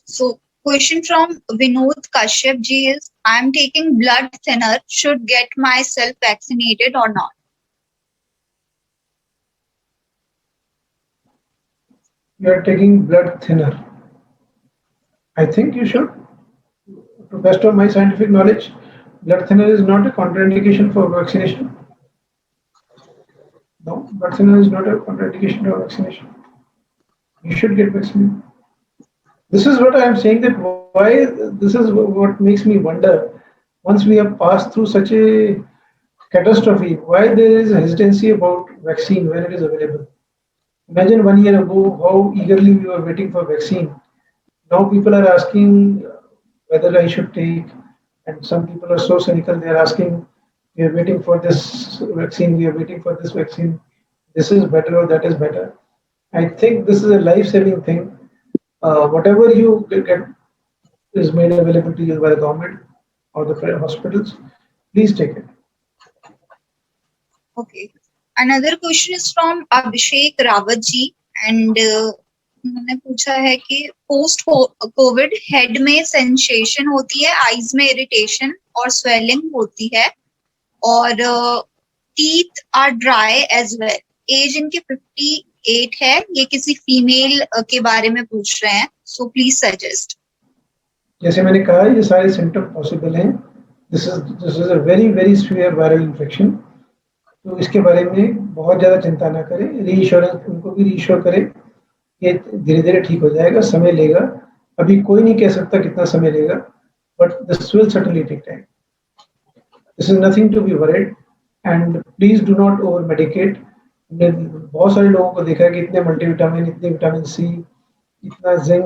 Speaker 1: So question from Vinod Kashyap ji is, "I'm taking blood thinner. Should get myself vaccinated or not?"
Speaker 2: You are taking blood thinner. I think you should. To best of my scientific knowledge, blood thinner is not a contraindication for vaccination. No, blood thinner is not a contraindication for vaccination. You should get vaccinated. This is what I am saying, that why this is what makes me wonder. Once we have passed through such a catastrophe, why there is a hesitancy about vaccine when it is available. Imagine 1 year ago how eagerly we were waiting for vaccine. Now people are asking whether I should take, and some people are so cynical. They are asking, "We are waiting for this vaccine. We are waiting for this vaccine. This is better or that is better." I think this is a life-saving thing. Whatever you get is made available to you by the government or the hospitals. Please take it.
Speaker 1: Okay. Another question is from Abhishek Rawat ji, and उन्होंने पूछा है कि post Covid head में sensation होती है, eyes में irritation और swelling होती है, और teeth are dry as well. As इनके 58 है. ये किसी फीमेल के बारे में पूछ रहे हैं. So please suggest.
Speaker 2: जैसे मैंने कहा, ये सारे सिम्टम पॉसिबल हैं. This is a very very severe viral infection. तो इसके बारे में बहुत ज़्यादा चिंता ना करें. रीइश्योरेंस, उनको भी रीइश्योर करें कि धीरे धीरे ठीक हो जाएगा, समय लेगा. अभी कोई नहीं कह सकता कितना समय लेगा, but this will certainly take time. This is nothing to be worried, and please do not over medicate. हमने बहुत सारे लोगों को देखा है कि इतने मल्टीविटामिन, इतने विटामिन सी, इतना जिंक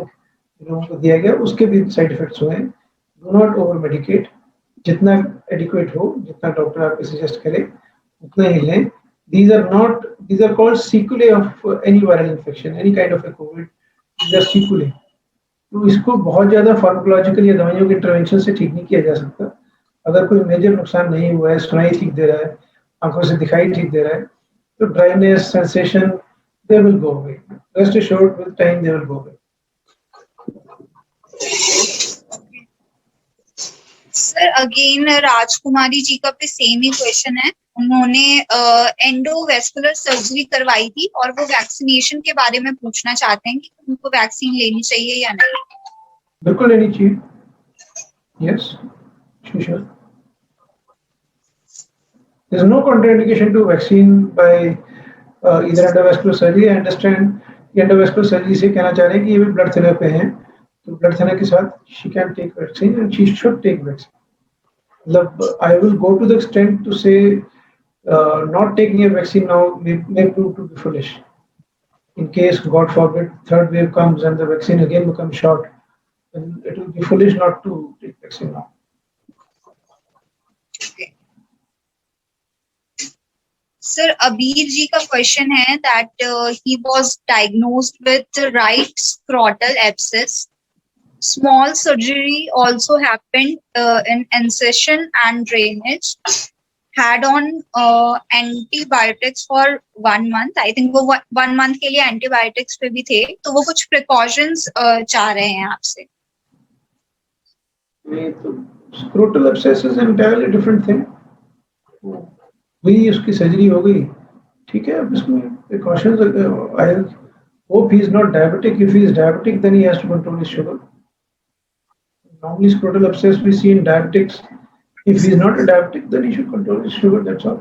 Speaker 2: लोगों को दिया गया, उसके भी साइड इफेक्ट्स हुए हैं. Do not over medicate. जितना एडिक्वेट हो, जितना डॉक्टर आपको सजेस्ट करे, उतना ही लें. These are called sequelae of any viral infection, any kind of a COVID. These are sequelae. तो इसको बहुत ज़्यादा फार्माकोलॉजिकल या दवाइयों के इंटरवेंशन से ठीक नहीं किया जा सकता. अगर कोई मेजर नुकसान नहीं हुआ है, सुनाई ठीक दे रहा है, आंखों से दिखाई ठीक दे रहा है, तो dryness, sensation, they will go away. Rest assured, with time they will go away.
Speaker 1: Sir again राजकुमारी जी का भी सेम ही क्वेश्चन है. उन्होंने एंडोवेस्कुलर सर्जरी करवाई थी और वो वैक्सीनेशन के बारे में पूछना चाहते हैं कि उनको वैक्सीन लेनी चाहिए या नहीं.
Speaker 2: बिल्कुल लेनी चाहिए. Yes, sure. There is no contraindication to vaccine by either endovascular surgery. I understand endovascular surgery से कहना चाह रहे हैं कि ये भी ब्लड थिनर पे हैं, तो ब्लड थिनर के साथ she can take vaccine and she should take vaccine. मतलब I will go to the extent to say not taking a vaccine now may prove to be foolish. In case, God forbid, third wave comes and the vaccine again becomes short, then it will be foolish not to take vaccine now.
Speaker 1: Sir Abir जी का question है that he was diagnosed with right scrotal abscess. Small surgery also happened in incision and drainage. Had on antibiotics for 1 month. I think वो 1 month के लिए antibiotics पे भी थे. तो वो कुछ precautions चाह रहे हैं आपसे.
Speaker 2: नहीं तो scrotal abscess is entirely different thing. वही उसकी सर्जरी हो गई, ठीक है. अब इसमें precautions, I hope he is not diabetic. If he is diabetic, then he has to control his sugar. Normally scrotal abscess we see in diabetics. If he is not a diabetic, then he should control his sugar. That's all.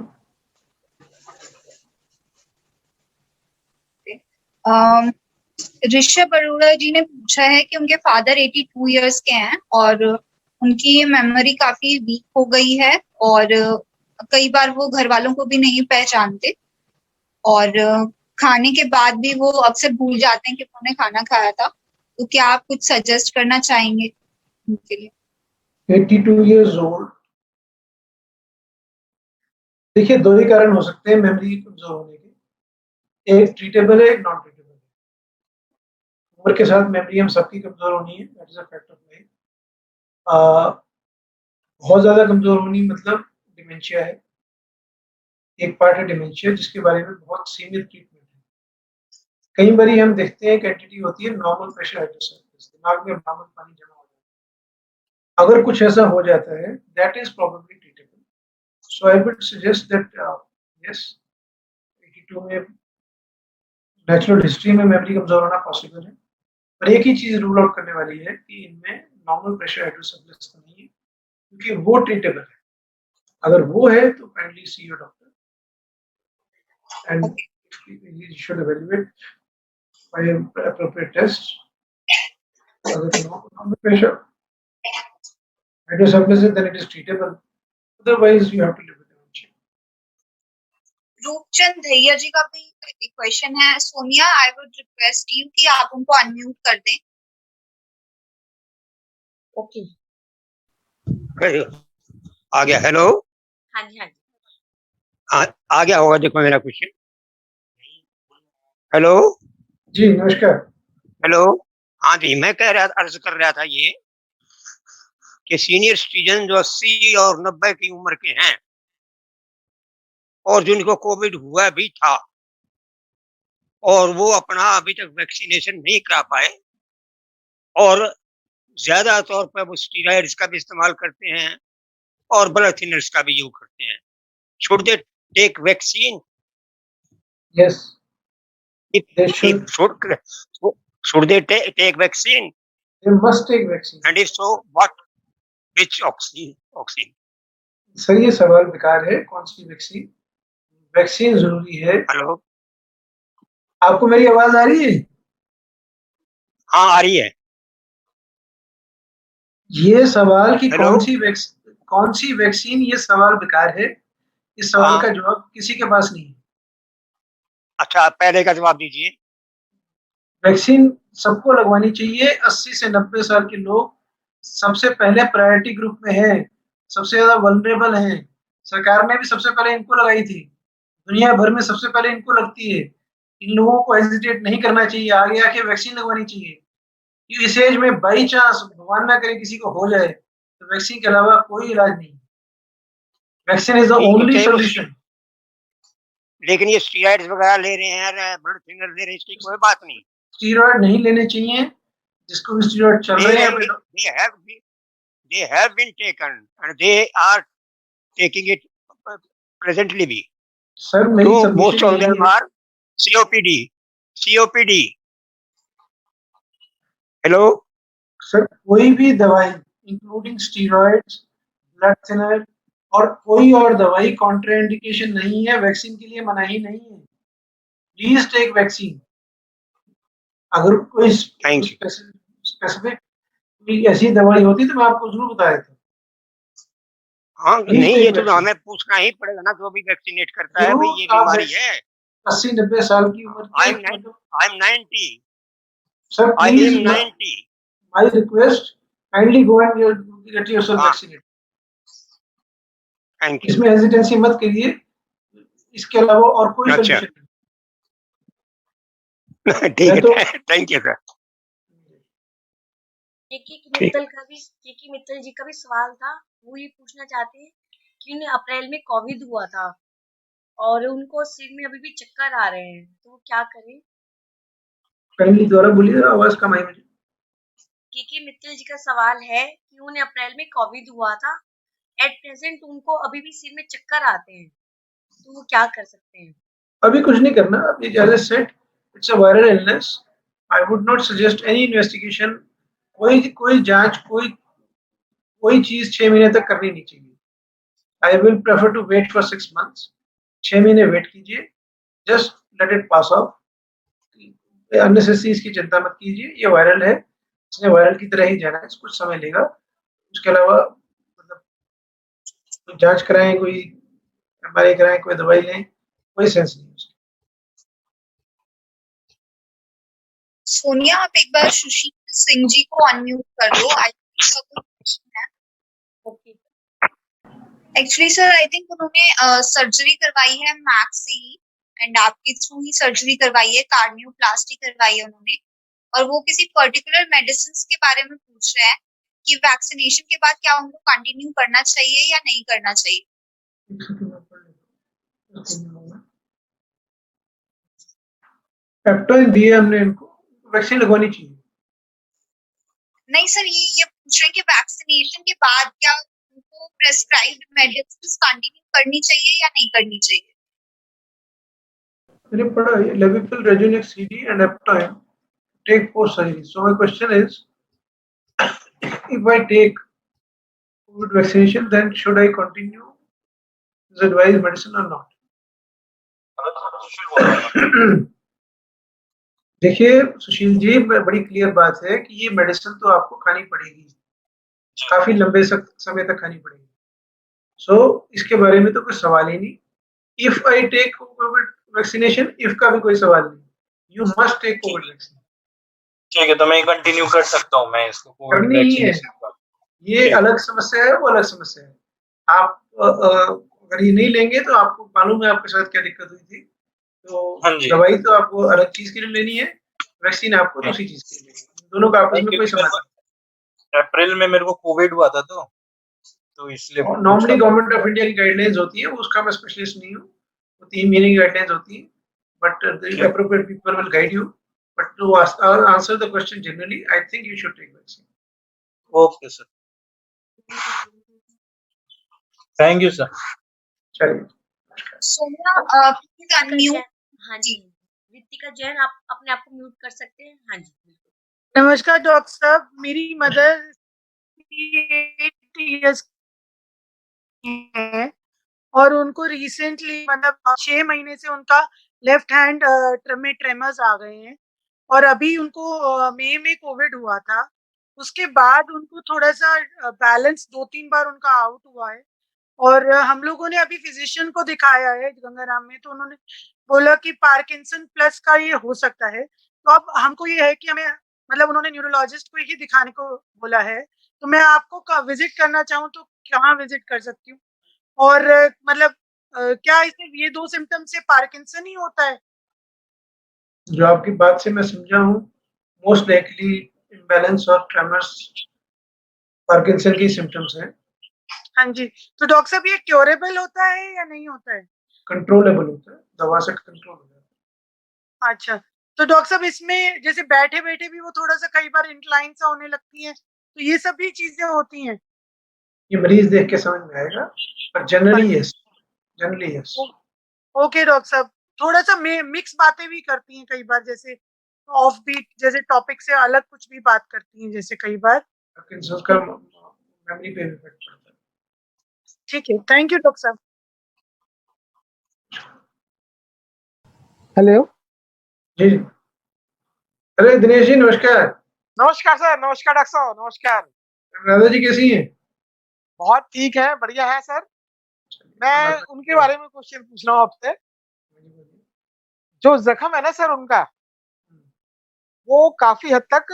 Speaker 1: Rishabh Arora जी ने पूछा है कि उनके father 82 years के हैं और उनकी memory काफी वीक हो गई है और कई बार वो घर वालों को भी नहीं पहचानते और खाने के बाद भी वो अक्सर भूल जाते हैं कि उन्होंने खाना खाया था. तो क्या आप कुछ सजेस्ट करना चाहेंगे उनके लिए?
Speaker 2: 82 years old. देखिए, दो ही कारण हो सकते हैं मेमोरी कमजोर होने के. एक ट्रीटेबल है, एक नॉन ट्रीटेबल है. उम्र के साथ मेमोरी हम सबकी कमजोर होनी है. That is a fact of life. बहुत ज्यादा कमजोर होनी मतलब डिमेंशिया है. एक पार्ट है डिमेंशिया जिसके बारे में बहुत सीमित ट्रीटमेंट है. कई बार हम देखते हैं एक एंटिटी होती है नॉर्मल प्रेशर हाइड्रोसेफलस, दिमाग में नॉर्मल पानी जमा हो जाता है. अगर कुछ ऐसा हो जाता है, that is probably treatable. So I would suggest that yes, 82 में नेचुरल हिस्ट्री में मेमोरी कमजोर होना पॉसिबल है. पर एक ही चीज रूल आउट करने वाली है कि इनमें नॉर्मल प्रेशर हाइड्रोसेफलस तो नहीं है, क्योंकि वो ट्रीटेबल है. अगर वो है तो kindly see your doctor and you should evaluate by appropriate tests. अगर normal pressure hydrocephalus is, then it is treatable. Otherwise, you have to live with it.
Speaker 1: Rupchand Dhaiya ji का भी एक क्वेश्चन है. Sonia, I would request you कि आप उनको unmute कर दें.
Speaker 3: ओके.
Speaker 4: आ गया. हेलो.
Speaker 3: हाँ जी, हाँ जी.
Speaker 4: आ गया होगा. देखो मेरा क्वेश्चन. हेलो
Speaker 2: जी, नमस्कार.
Speaker 4: हेलो. हाँ जी, मैं अर्ज कर रहा था ये कि सीनियर सिटीजन जो 80 और 90 की उम्र के हैं और जिनको कोविड हुआ भी था और वो अपना अभी तक वैक्सीनेशन नहीं करा पाए और ज्यादा तौर पर वो स्टीरॉइड्स का भी इस्तेमाल करते हैं और ब्लड थिनर्स का भी यूज करते हैं. Should they take vaccine?
Speaker 2: Yes.
Speaker 4: They should they take vaccine?
Speaker 2: They must take vaccine.
Speaker 4: And if so, what? Which vaccine?
Speaker 2: Sir, ये सवाल बेकार है. कौन सी वैक्सीन? वैक्सीन जरूरी है.
Speaker 4: हेलो,
Speaker 2: आपको मेरी आवाज आ रही है?
Speaker 4: हाँ आ रही है.
Speaker 2: ये सवाल की
Speaker 4: हेलो?
Speaker 2: कौन सी वैक्सीन, ये सवाल बेकार है. इस सवाल
Speaker 4: हाँ.
Speaker 2: का जवाब किसी के पास नहीं है.
Speaker 4: अच्छा, पहले का जवाब दीजिए.
Speaker 2: वैक्सीन सबको लगवानी चाहिए. 80 से 90 साल के लोग सबसे पहले प्रायोरिटी ग्रुप में हैं, सबसे ज्यादा वल्नरेबल हैं. सरकार ने भी सबसे पहले इनको लगाई थी. दुनिया भर में सबसे पहले इनको लगती है. इन लोगों को हेजिटेट नहीं करना चाहिए, आगे आके वैक्सीन लगवानी चाहिए. इस एज में बाई चांस भगवान ना करे किसी को हो जाए तो वैक्सीन के अलावा कोई इलाज नहीं. Vaccine is the only solution.
Speaker 4: लेकिन ये स्टीरॉइड्स वगैरह ले रहे हैं, ब्लड थिनर ले रहे हैं, इसकी कोई बात नहीं.
Speaker 2: स्टीरॉइड नहीं लेने चाहिए. जिसको भी स्टीरॉइड चल रहे हैं,
Speaker 4: they have been taken and they are taking it presently भी.
Speaker 2: सर, मेरी
Speaker 4: most of them are COPD. Hello
Speaker 2: sir, कोई भी दवाई इंक्लूडिंग स्टीरॉइड्स, ब्लड थिनर और कोई और दवाई कॉन्ट्राइंडिकेशन नहीं है. वैक्सीन के लिए मनाही नहीं है. Please take vaccine. अगर कोई स्पेसिफिक ऐसी दवाई होती तो मैं आपको जरूर बताया था.
Speaker 4: हाँ नहीं, ये तो हमें पूछना ही पड़ेगा ना, जो भी वैक्सीनेट करता है भाई ये बीमारी है.
Speaker 2: 80-90 साल की उम्र.
Speaker 4: I am 90.
Speaker 2: Sir,
Speaker 4: I
Speaker 2: please,
Speaker 4: am 90.
Speaker 2: My request, kindly go and get yourself vaccinated.
Speaker 4: Thank you.
Speaker 2: इसमें हेजिटेंसी मत करिए. इसके अलावा और कोई
Speaker 4: अच्छा।
Speaker 2: सोल्यूशन नहीं।
Speaker 4: ठीक
Speaker 2: मैं
Speaker 4: है,
Speaker 2: तो
Speaker 4: thank you sir.
Speaker 3: KK Mittal ji का भी सवाल था। वो ये पूछना चाहते हैं कि उन्हें अप्रैल में कोविड हुआ था और उनको सिर में अभी भी चक्कर आ रहे हैं, तो वो क्या करें?
Speaker 2: काइंडली दोबारा बोलिए, जरा आवाज कम आई मुझे।
Speaker 3: केके मित्तल जी का सवाल है कि उन्हें अप्रैल में कोविड हुआ था, एट प्रेजेंट उनको अभी भी सिर में चक्कर आते हैं, तो वो क्या कर सकते हैं?
Speaker 2: अभी कुछ नहीं करना। अभी as I said, it's a viral illness. I would not suggest any investigation. कोई जांच, कोई चीज 6 महीने तक करनी नहीं चाहिए। I will prefer to wait for 6 months. 6 महीने वेट कीजिए, just let it pass off. Unnecessary इसकी चिंता मत कीजिए, ये वायरल है, इसने वायरल की तरह ही जाना है, कुछ समय लेगा। उसके अलावा मतलब कोई जांच कराएं, कोई एमआरआई कराएं, कोई दवाई लें, कोई सेंस नहीं उसकी।
Speaker 1: सोनिया, आप एक बार सुशील सिंह जी को अनम्यूट कर दो। आई थिंक क्वेश्चन है।
Speaker 3: Okay.
Speaker 1: Actually sir, I think उन्होंने सर्जरी करवाई है मैक्स से ही, एंड आपके थ्रू ही सर्जरी करवाई है, कार्डियोप्लास्टी करवाई है उन्होंने, और वो किसी पर्टिकुलर मेडिसिन के बारे में पूछ रहे हैं कि वैक्सीनेशन के बाद क्या उनको कंटिन्यू करना चाहिए या नहीं करना चाहिए।
Speaker 2: पेप्टाइन दिए हमने इनको, वैक्सीन लगवानी चाहिए।
Speaker 1: नहीं सर, ये पूछ रहे हैं कि वैक्सीनेशन के बाद क्या उनको प्रेस्क्राइब्ड मेडिसिन कंटिन्यू करनी चाहिए या नहीं करनी चाहिए।
Speaker 2: मैंने पढ़ा है Levipil, Rejunex CD and Eptoin take post surgery. So my question is, if I take COVID vaccination, then should I continue this advised medicine or not? देखिए सुशील जी, बड़ी क्लियर बात है कि ये मेडिसिन तो आपको खानी पड़ेगी, काफी लंबे समय तक खानी पड़ेगी। सो इसके बारे में तो कोई सवाल ही नहीं। If I take COVID vaccination, if का भी कोई सवाल नहीं, you must take COVID vaccine.
Speaker 5: ठीक है, तो मैं कंटिन्यू कर सकता हूँ मैं इसको कोविड
Speaker 2: करनी ही है।
Speaker 5: वैक्सीनेशन का?
Speaker 2: ये अलग समस्या है, वो अलग समस्या है। आप अगर ये नहीं लेंगे तो आपको मालूम है आपके साथ क्या दिक्कत हुई थी। तो
Speaker 5: हाँ जी।
Speaker 2: दवाई तो आपको अलग चीज के लिए लेनी है, वैक्सीन आपको दूसरी चीज के लिए लेनी है। दोनों का आपस में कोई संबंध नहीं।
Speaker 5: अप्रैल में मेरे को कोविड हुआ था, तो इसलिए
Speaker 2: नॉर्मली गवर्नमेंट ऑफ इंडिया की गाइडलाइंस होती है, उसका मैं स्पेशलिस्ट नहीं हूँ, वो 3 महीने की गाइडलाइंस होती है, but the appropriate people will guide you. But to answer the question generally, I think you should take vaccine.
Speaker 5: Okay sir, thank you sir.
Speaker 2: चलिए,
Speaker 1: सोनिया, प्लीज अनम्यूट।
Speaker 3: हाँ जी, रितिका जैन, आप अपने आप को म्यूट कर सकते हैं। हाँ जी, बिल्कुल।
Speaker 6: नमस्कार डॉक्टर साहब, मेरी मदर 8 इयर्स की है और उनको रिसेंटली मतलब 6 महीने से उनका लेफ्ट हैंड में ट्रेमर्स आ गए हैं और अभी उनको मई में कोविड हुआ था। उसके बाद उनको थोड़ा-सा बैलेंस 2-3 बार उनका आउट हुआ है और हम लोगों ने अभी फिजिशियन को दिखाया है गंगाराम में, तो उन्होंने बोला कि पार्किंसन प्लस का ये हो सकता है। तो अब हमको ये है कि हमें मतलब उन्होंने न्यूरोलॉजिस्ट को ही दिखाने को बोला है, तो मैं आपको विजिट करना चाहूँ तो कहाँ विजिट कर सकती हूँ? और मतलब क्या इसे ये 2 सिम्पटम से पार्किंसन ही होता है?
Speaker 2: जो आपकी बात से मैं समझा हूँ, मोस्ट लाइकली इम्बैलेंस और ट्रेमर्स पार्किंसन की सिम्पटम्स हैं।
Speaker 6: हाँ जी, तो डॉक्टर साहब ये क्योरेबल होता है या नहीं होता है?
Speaker 2: कंट्रोलेबल होता है, दवा से कंट्रोल हो जाता है।
Speaker 6: अच्छा, तो डॉक्टर साहब इसमें जैसे बैठे-बैठे भी वो थोड़ा-सा कई बार इंक्लाइन सा होने लगती है, तो ये सब भी चीज़ें होती हैं?
Speaker 2: ये मरीज देख के समझ में आएगा, पर generally yes, generally yes.
Speaker 6: Okay doctor साहब, थोड़ा-सा मिक्स बातें भी करती हैं कई बार, जैसे ऑफ बीट जैसे टॉपिक से अलग कुछ भी बात करती हैं जैसे कई बार।
Speaker 2: पार्किंसंस का मेमोरी पे इफेक्ट पड़ता है।
Speaker 6: ठीक है, थैंक यू डॉक्टर साहब।
Speaker 7: हेलो
Speaker 2: जी, अरे दिनेश जी नमस्कार।
Speaker 7: नमस्कार सर, नमस्कार डॉक्टर साहब, नमस्कार।
Speaker 2: राधा जी कैसी हैं?
Speaker 7: बहुत ठीक है, बढ़िया है सर। मैं उनके बारे में क्वेश्चन पूछ रहा हूँ आपसे। जो जख्म है ना सर उनका, वो काफी हद तक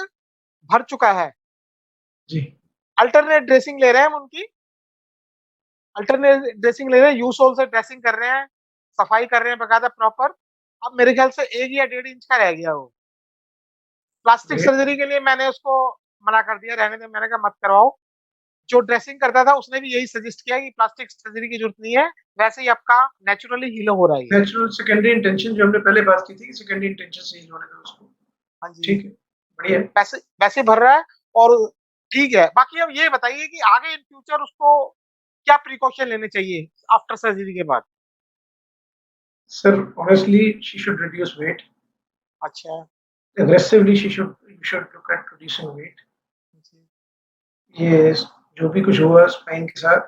Speaker 7: भर चुका है।
Speaker 2: जी,
Speaker 7: अल्टरनेट ड्रेसिंग ले रहे हैं हम उनकी, अल्टरनेट ड्रेसिंग ले रहे हैं, यूसोल से ड्रेसिंग कर रहे हैं, सफाई कर रहे हैं बकायदा प्रॉपर। अब मेरे ख्याल से 1 या 1.5 इंच का रह गया वो। प्लास्टिक
Speaker 2: ये
Speaker 7: सर्जरी के लिए मैंने उसको मना कर दिया, रहने दे, मैंने कहा मत करवाओ। जो ड्रेसिंग करता था उसने भी यही सजेस्ट किया कि प्लास्टिक सर्जरी की जरूरत नहीं है, वैसे ही आपका नेचुरली हील हो रहा है ये।
Speaker 2: नेचुरल सेकेंडरी इंटेंशन जो हमने पहले बात की थी, सेकेंडरी इंटेंशन से ही होने का उसको।
Speaker 7: हाँ जी,
Speaker 2: ठीक है, बढ़िया है।
Speaker 7: पैसे वैसे भर रहा है और ठीक है। बाकी अब ये बताइए कि आगे इन फ्यूचर उसको क्या प्रिकॉशन लेने चाहिए आफ्टर सर्जरी के बाद?
Speaker 2: Sir honestly she should reduce weight
Speaker 7: अच्छा
Speaker 2: aggressively. She should look at reducing weight. ये जो भी कुछ हुआ स्पाइन के साथ,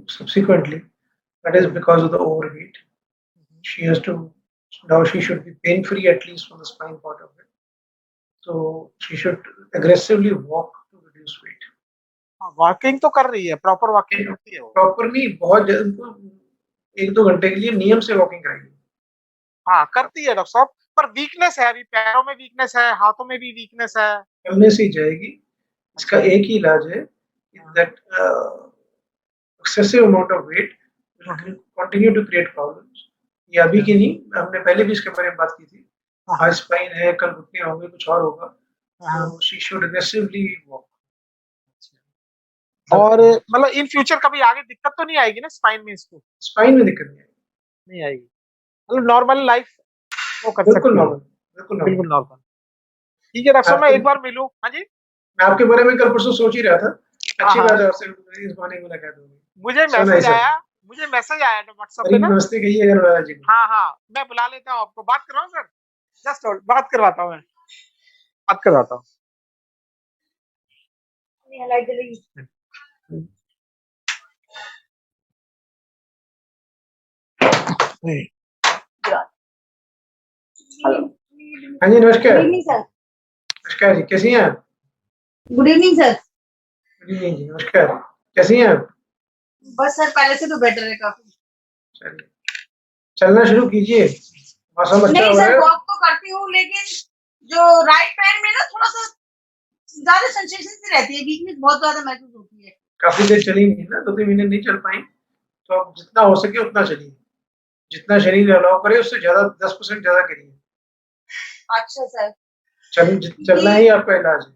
Speaker 2: subsequently, that is because of the overweight. She has to, now she should be pain free at least from the spine part of it. So she should aggressively walk to reduce weight.
Speaker 7: Walking तो कर रही है, proper walking करती है वो।
Speaker 2: Properly बहुत उनको 1-2 घंटे के लिए नियम से वॉकिंग कराइए।
Speaker 7: हाँ करती है डॉक्टर साहब, पर वीकनेस है, अभी पैरों में वीकनेस है, हाथों में भी वीकनेस है।
Speaker 2: करने से ही जाएगी। इसका एक ही इलाज है, that excessive amount of weight will continue to create problems. ये अभी की नहीं, हमने पहले भी इसके बारे में बात की थी। आज स्पाइन है, कल घुटने होंगे, कुछ और होगा। तो she should aggressively walk.
Speaker 7: और मतलब इन फ्यूचर कभी आगे दिक्कत तो नहीं आएगी ना स्पाइन में इसको?
Speaker 2: स्पाइन में दिक्कत
Speaker 7: नहीं आएगी, मतलब नॉर्मल लाइफ वो कर
Speaker 2: बिल्कुल
Speaker 7: सकती है।
Speaker 2: नॉर्मल,
Speaker 7: बिल्कुल नॉर्मल। ठीक है डॉक्टर साहब, मैं एक बार मिलूं? हाँ जी,
Speaker 2: मैं आपके बारे में कल परसों सोच ही रहा था। अच्छी
Speaker 7: हाँ।
Speaker 2: बात है, आपसे इस बहाने मुलाकात हो गई।
Speaker 7: मुझे
Speaker 2: So
Speaker 7: मैसेज
Speaker 2: nice of
Speaker 7: आया,
Speaker 2: you.
Speaker 7: मुझे मैसेज आया व्हाट्सएप पे
Speaker 2: करीब
Speaker 7: ना।
Speaker 2: नमस्ते कहिए अगर जी।
Speaker 7: हाँ, मैं बुला लेता हूँ आपको, बात करवाऊं सर? जस्ट होल्ड, बात करवाता हूँ मैं, बात करवाता हूँ।
Speaker 2: हाँ जी, नमस्कार।
Speaker 1: Good evening sir.
Speaker 2: नमस्कार जी, कैसी हैं आप?
Speaker 1: Good evening sir.
Speaker 2: Good evening जी, नमस्कार। कैसी हैं आप?
Speaker 1: बस सर पहले से तो बेटर है काफी।
Speaker 2: चलिए, चलना शुरू कीजिए, मौसम अच्छा
Speaker 1: नहीं
Speaker 2: हो रहा
Speaker 1: सर,
Speaker 2: है।
Speaker 1: वॉक तो करती हूँ, लेकिन जो राइट पैर में ना थोड़ा सा ज्यादा सेंसेशन सी रहती है, वीकनेस बहुत ज्यादा महसूस होती है।
Speaker 2: काफी देर चली नहीं ना, 2-3 महीने नहीं चल पाई, तो अब जितना हो सके उतना चलिए। जितना शरीर अलाउ करे उससे ज्यादा, 10% ज्यादा करिए।
Speaker 1: अच्छा सर।
Speaker 2: चलना ही आपका इलाज है।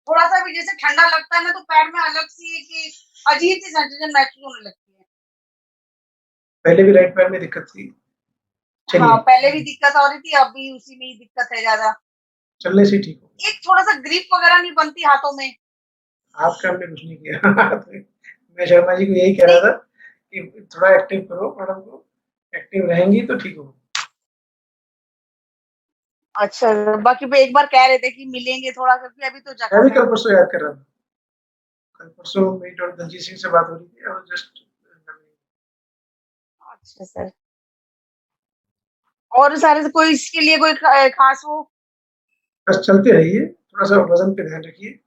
Speaker 1: थोड़ा सा भी जैसे ठंडा लगता है ना, तो पैर में अलग सी कि अजीब सी सेंसेशन महसूस होने लगती है।
Speaker 2: पहले भी राइट पैर में दिक्कत थी? चलिए।
Speaker 1: हाँ, पहले भी दिक्कत हो रही थी, अब भी उसी में ही दिक्कत है ज्यादा।
Speaker 2: चलने से ठीक हो।
Speaker 1: एक थोड़ा सा ग्रिप वगैरह नहीं बनती हाथों में।
Speaker 2: आपका हमने कुछ नहीं किया। मैं शर्मा जी को यही कह रहा था कि थोड़ा एक्टिव करो मैडम को, एक्टिव रहेंगी तो ठीक हो।
Speaker 1: अच्छा, बाकी पे एक बार कह रहे थे कि मिलेंगे थोड़ा, क्योंकि अभी तो
Speaker 2: मैं भी
Speaker 1: जगह
Speaker 2: कल परसों याद कर रहा था। कल परसों मेरी और दलजीत सिंह से बात हो रही थी और जस्ट।
Speaker 1: अच्छा सर। और सारे कोई इसके लिए कोई खास वो?
Speaker 2: बस चलते रहिए, थोड़ा सा वजन पे ध्यान रखिए।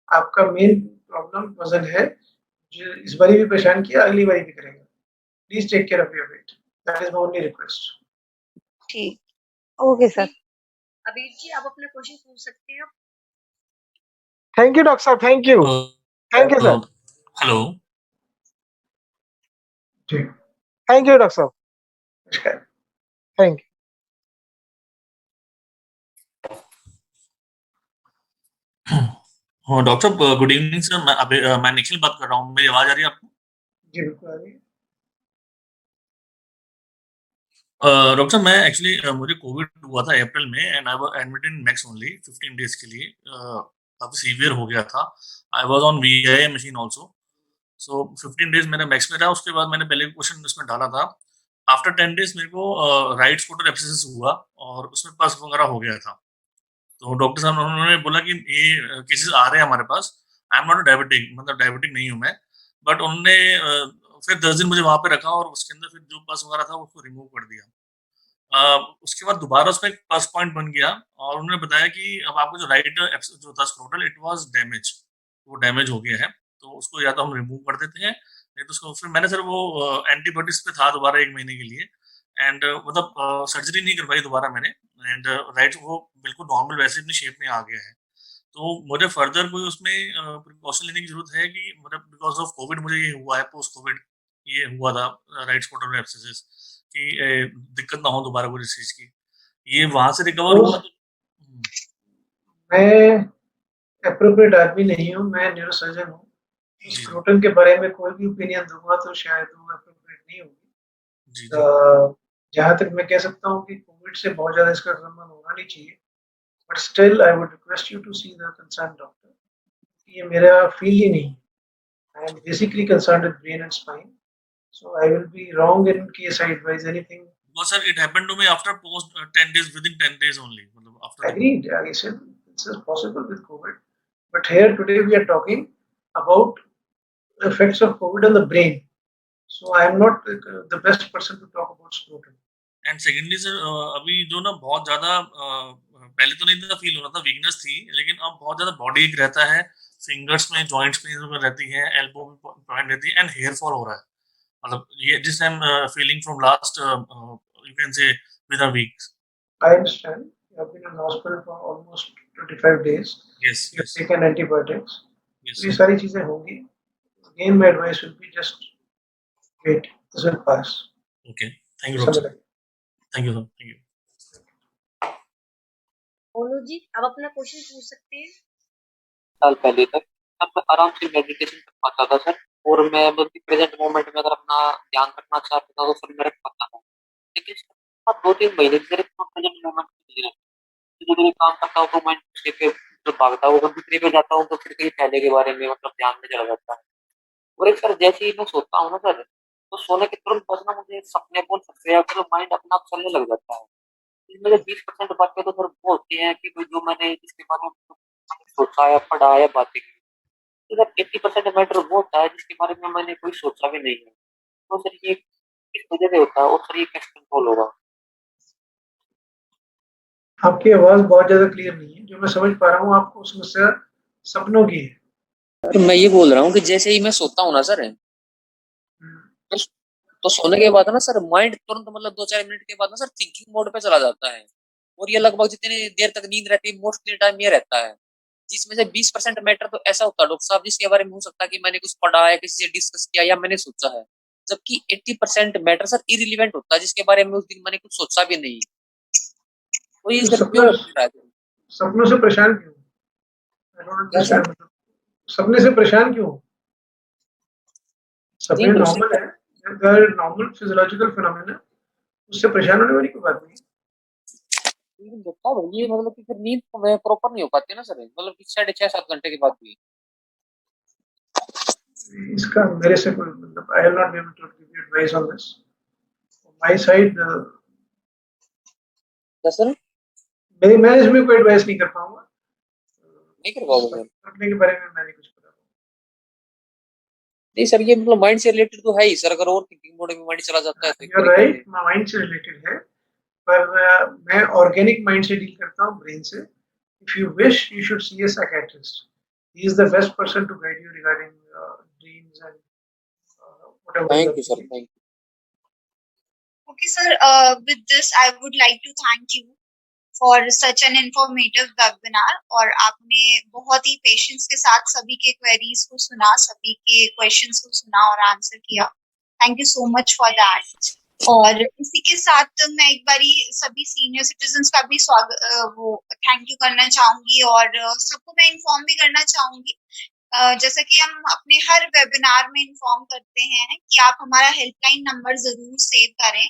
Speaker 2: आपका मेन प्रॉब्लम वजन है, जो इस बारी भी परेशान किया, अगली बारी भी करेगा। Please take care of your weight, that is my only request.
Speaker 1: ठीक, ओके सर।
Speaker 3: अबीर जी, आप अपने क्वेश्चन पूछ सकते हैं।
Speaker 7: थैंक यू डॉक्टर साहब, थैंक यू सर,
Speaker 5: हेलो।
Speaker 2: ठीक,
Speaker 7: थैंक यू डॉक्टर साहब,
Speaker 2: नमस्कार।
Speaker 7: Thank you.
Speaker 5: हाँ डॉक्टर साहब, गुड इवनिंग सर। मैं निखिल बात कर रहा हूँ, मेरी आवाज आ रही है आपको?
Speaker 2: जी बिल्कुल आ रही है।
Speaker 5: डॉक्टर साहब, मैं एक्चुअली मुझे कोविड हुआ था अप्रैल में and I was admitted in max only 15 days के लिए। काफी सीवियर हो गया था। I was on via machine also. So 15 days मैंने मैक्स में रहा। उसके बाद मैंने पहले क्वेश्चन इसमें डाला था। आफ्टर 10 डेज मेरे को राइट स्कूटर एब्सेसिस हुआ और उसमें पस वगैरह हो गया था। तो डॉक्टर साहब उन्होंने बोला कि ये केसेस आ रहे हैं हमारे पास। आई एम नॉट डायबिटिक, मतलब डायबिटिक नहीं हूँ मैं, बट उन्होंने फिर 10 दिन मुझे वहां पे रखा और उसके अंदर फिर जो पस वगैरह था उसको रिमूव कर दिया। उसके बाद दोबारा उसमें एक प्लस पॉइंट बन गया और उन्होंने बताया कि अब आपको जो राइट जो था स्क्रोटल, इट वाज डैमेज, वो डैमेज हो गया है, तो उसको या तो हम रिमूव कर देते हैं, नहीं तो उसको फिर मैंने सर वो एंटीबायोटिक्स पे था दोबारा 1 महीने के लिए एंड मतलब सर्जरी नहीं करवाई दोबारा मैंने एंड राइट वो बिल्कुल नॉर्मल वैसे अपनी शेप में आ गया है। तो मुझे फर्दर कोई उसमें प्रिकॉशन लेने की जरूरत है कि मतलब बिकॉज ऑफ कोविड मुझे ये हुआ है पोस्ट कोविड, ये हुआ था राइट स्पोर्टल एब्सेसिस कि दिक्कत ना हो दोबारा कोई चीज की, ये वहां से रिकवर हुआ तो
Speaker 2: मैं एप्रोप्रिएट आदमी नहीं हूँ, मैं न्यूरोसर्जन हूँ।
Speaker 5: जी
Speaker 2: स्क्रोटन के बारे में कोई भी ओपिनियन दूंगा तो शायद वो एप्रोप्रिएट नहीं होगी।
Speaker 5: जी जी
Speaker 2: जहाँ तक मैं कह सकता हूँ कि कोविड से बहुत ज़्यादा इसका संबंध होना नहीं चाहिए, but still I would request you to see the concern doctor. ये मेरा फील्ड ही नहीं है। I am basically concerned with brain and spine, so I will be wrong in case I advise anything.
Speaker 5: well sir, it happened to me after post 10 days, within 10 days only, मतलब after
Speaker 2: Agreed, I said this is possible with COVID, but here today we are talking about the effects of COVID on the brain. So I am not the best person to talk about scrotum.
Speaker 5: And secondly sir अभी जो ना बहुत ज्यादा पहले तो नहीं था feel हो रहा था, वीकनेस थी, लेकिन अब बहुत ज्यादा बॉडी एक रहता है, फिंगर्स में जॉइंट्स में रहती है, एल्बो में पॉइंट रहती है, एंड हेयर फॉल हो रहा है, मतलब ये जिस time feeling from last you can say with a week.
Speaker 2: I understand. You have been in hospital for almost 25 days.
Speaker 5: Yes
Speaker 2: You have
Speaker 5: yes
Speaker 2: taken antibiotics.
Speaker 5: Yes
Speaker 2: ये सारी चीजें होंगी. Again, my advice will be just wait. This will pass.
Speaker 5: Okay, thank you
Speaker 2: समय
Speaker 5: doctor,
Speaker 2: लगेगा.
Speaker 5: Thank you sir, thank you.
Speaker 3: बोलो जी, आप अपना question पूछ सकते हैं।
Speaker 8: साल पहले तक तब मैं आराम से मेडिटेशन कर पाता था सर, और मैं मतलब प्रेजेंट मोमेंट में अगर अपना ध्यान रखना चाहता था तो सर मैं रख पाता था। लेकिन सर 2-3 महीने से इतना प्रेजेंट मोमेंट नहीं रहता, जब मैं काम करता हूँ तो माइंड दूसरे पे जो भागता है, वो कभी दूसरे पे जाता हूँ तो फिर कहीं पहले के बारे में मतलब ध्यान में चला जाता है। और एक सर जैसे ही मैं सोता हूँ ना सर, तो सोने के तुरंत बाद ना मुझे सपने बोल सकते हैं, तो माइंड अपना आप चलने लग जाता है। इसमें 20% बातें तो सर वो होती हैं कि भाई जो मैंने जिसके बारे में सोचा या पढ़ा या बातें की, इधर 80% मैटर वो होता है जिसके बारे में मैंने कोई सोचा भी नहीं है। तो सर ये किस वजह से होता है और सर ये कैसे कंट्रोल होगा?
Speaker 2: आपकी आवाज बहुत ज्यादा क्लियर नहीं है। जो मैं समझ पा रहा हूँ आपको समस्या सपनों की है।
Speaker 8: सर मैं ये बोल रहा हूँ कि जैसे ही मैं सोता हूँ ना सर, तो, तो सोने के बाद ना सर माइंड तुरंत मतलब 2-4 मिनट के बाद ना सर थिंकिंग मोड पे चला जाता है, और ये लगभग जितनी देर तक नींद रहती है मोस्टली टाइम ये रहता है, जिसमें से 20% मैटर तो ऐसा होता है डॉक्टर साहब जिसके बारे में हो सकता है कि मैंने कुछ पढ़ा है, किसी से डिस्कस किया या मैंने सोचा है, जबकि 80% मैटर सर इरिलीवेंट होता है जिसके बारे में उस दिन मैंने कुछ सोचा भी नहीं। तो ये सर क्यों हो रहा है?
Speaker 2: सपनों से परेशान क्यों? I don't understand. सपने से परेशान क्यों? सपने नॉर्मल है, नॉर्मल फिजियोलॉजिकल फिनोमेना, उससे परेशान होने वाली कोई बात नहीं।
Speaker 8: ये मतलब कि फिर नींद प्रॉपर नहीं हो पाती ना सर, मतलब कि 6.5-7 घंटे के बाद भी।
Speaker 2: इसका मेरे से कोई मतलब I will not be able to give you advice on this my side.
Speaker 8: Sir
Speaker 2: मैं इसमें कोई एडवाइस नहीं कर पाऊंगा।
Speaker 8: नहीं कर पाओगे सर?
Speaker 2: सपने के बारे में मैंने कुछ पता
Speaker 8: नहीं सर, ये मतलब माइंड से रिलेटेड तो है ही सर, अगर ओवर थिंकिंग मोड में माइंड चला जाता है तो
Speaker 2: यू आर राइट, माइंड से रिलेटेड है, पर मैं ऑर्गेनिक माइंड से डील करता हूँ, ब्रेन से। If you wish you should see a psychiatrist, he is the best person to guide you regarding dreams and whatever.
Speaker 8: Thank you sir, thank you.
Speaker 1: Okay, sir. With this, I would like to thank you for such an informative webinar. और आपने बहुत ही patience के साथ सभी के queries को सुना, सभी के क्वेश्चंस को सुना और आंसर किया। Thank you so much for that. और इसी के साथ मैं एक बारी सभी सीनियर सिटीजन्स का भी थैंक यू करना चाहूंगी, और सबको मैं इन्फॉर्म भी करना चाहूंगी, जैसा कि हम अपने हर वेबिनार में इन्फॉर्म करते हैं कि आप हमारा हेल्पलाइन नंबर जरूर सेव करें।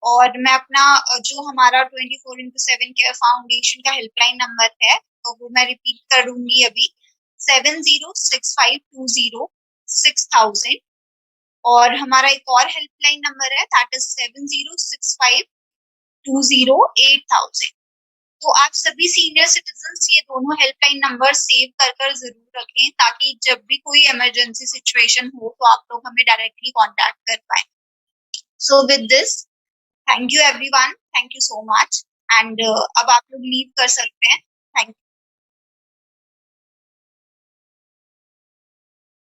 Speaker 1: और मैं अपना जो हमारा 24/7 केयर फाउंडेशन का हेल्पलाइन नंबर है, तो वो मैं रिपीट करूंगी अभी, 7065206000। और हमारा एक और हेल्पलाइन नंबर है, दैट इज 7065208000। तो आप सभी सीनियर सिटीजन्स ये दोनों हेल्पलाइन नंबर सेव कर जरूर रखें, ताकि जब भी कोई इमरजेंसी सिचुएशन हो तो आप लोग हमें डायरेक्टली कांटेक्ट कर पाए। So with this, thank you everyone, thank you so much, and अब आप लोग लीव कर सकते हैं। Thank you.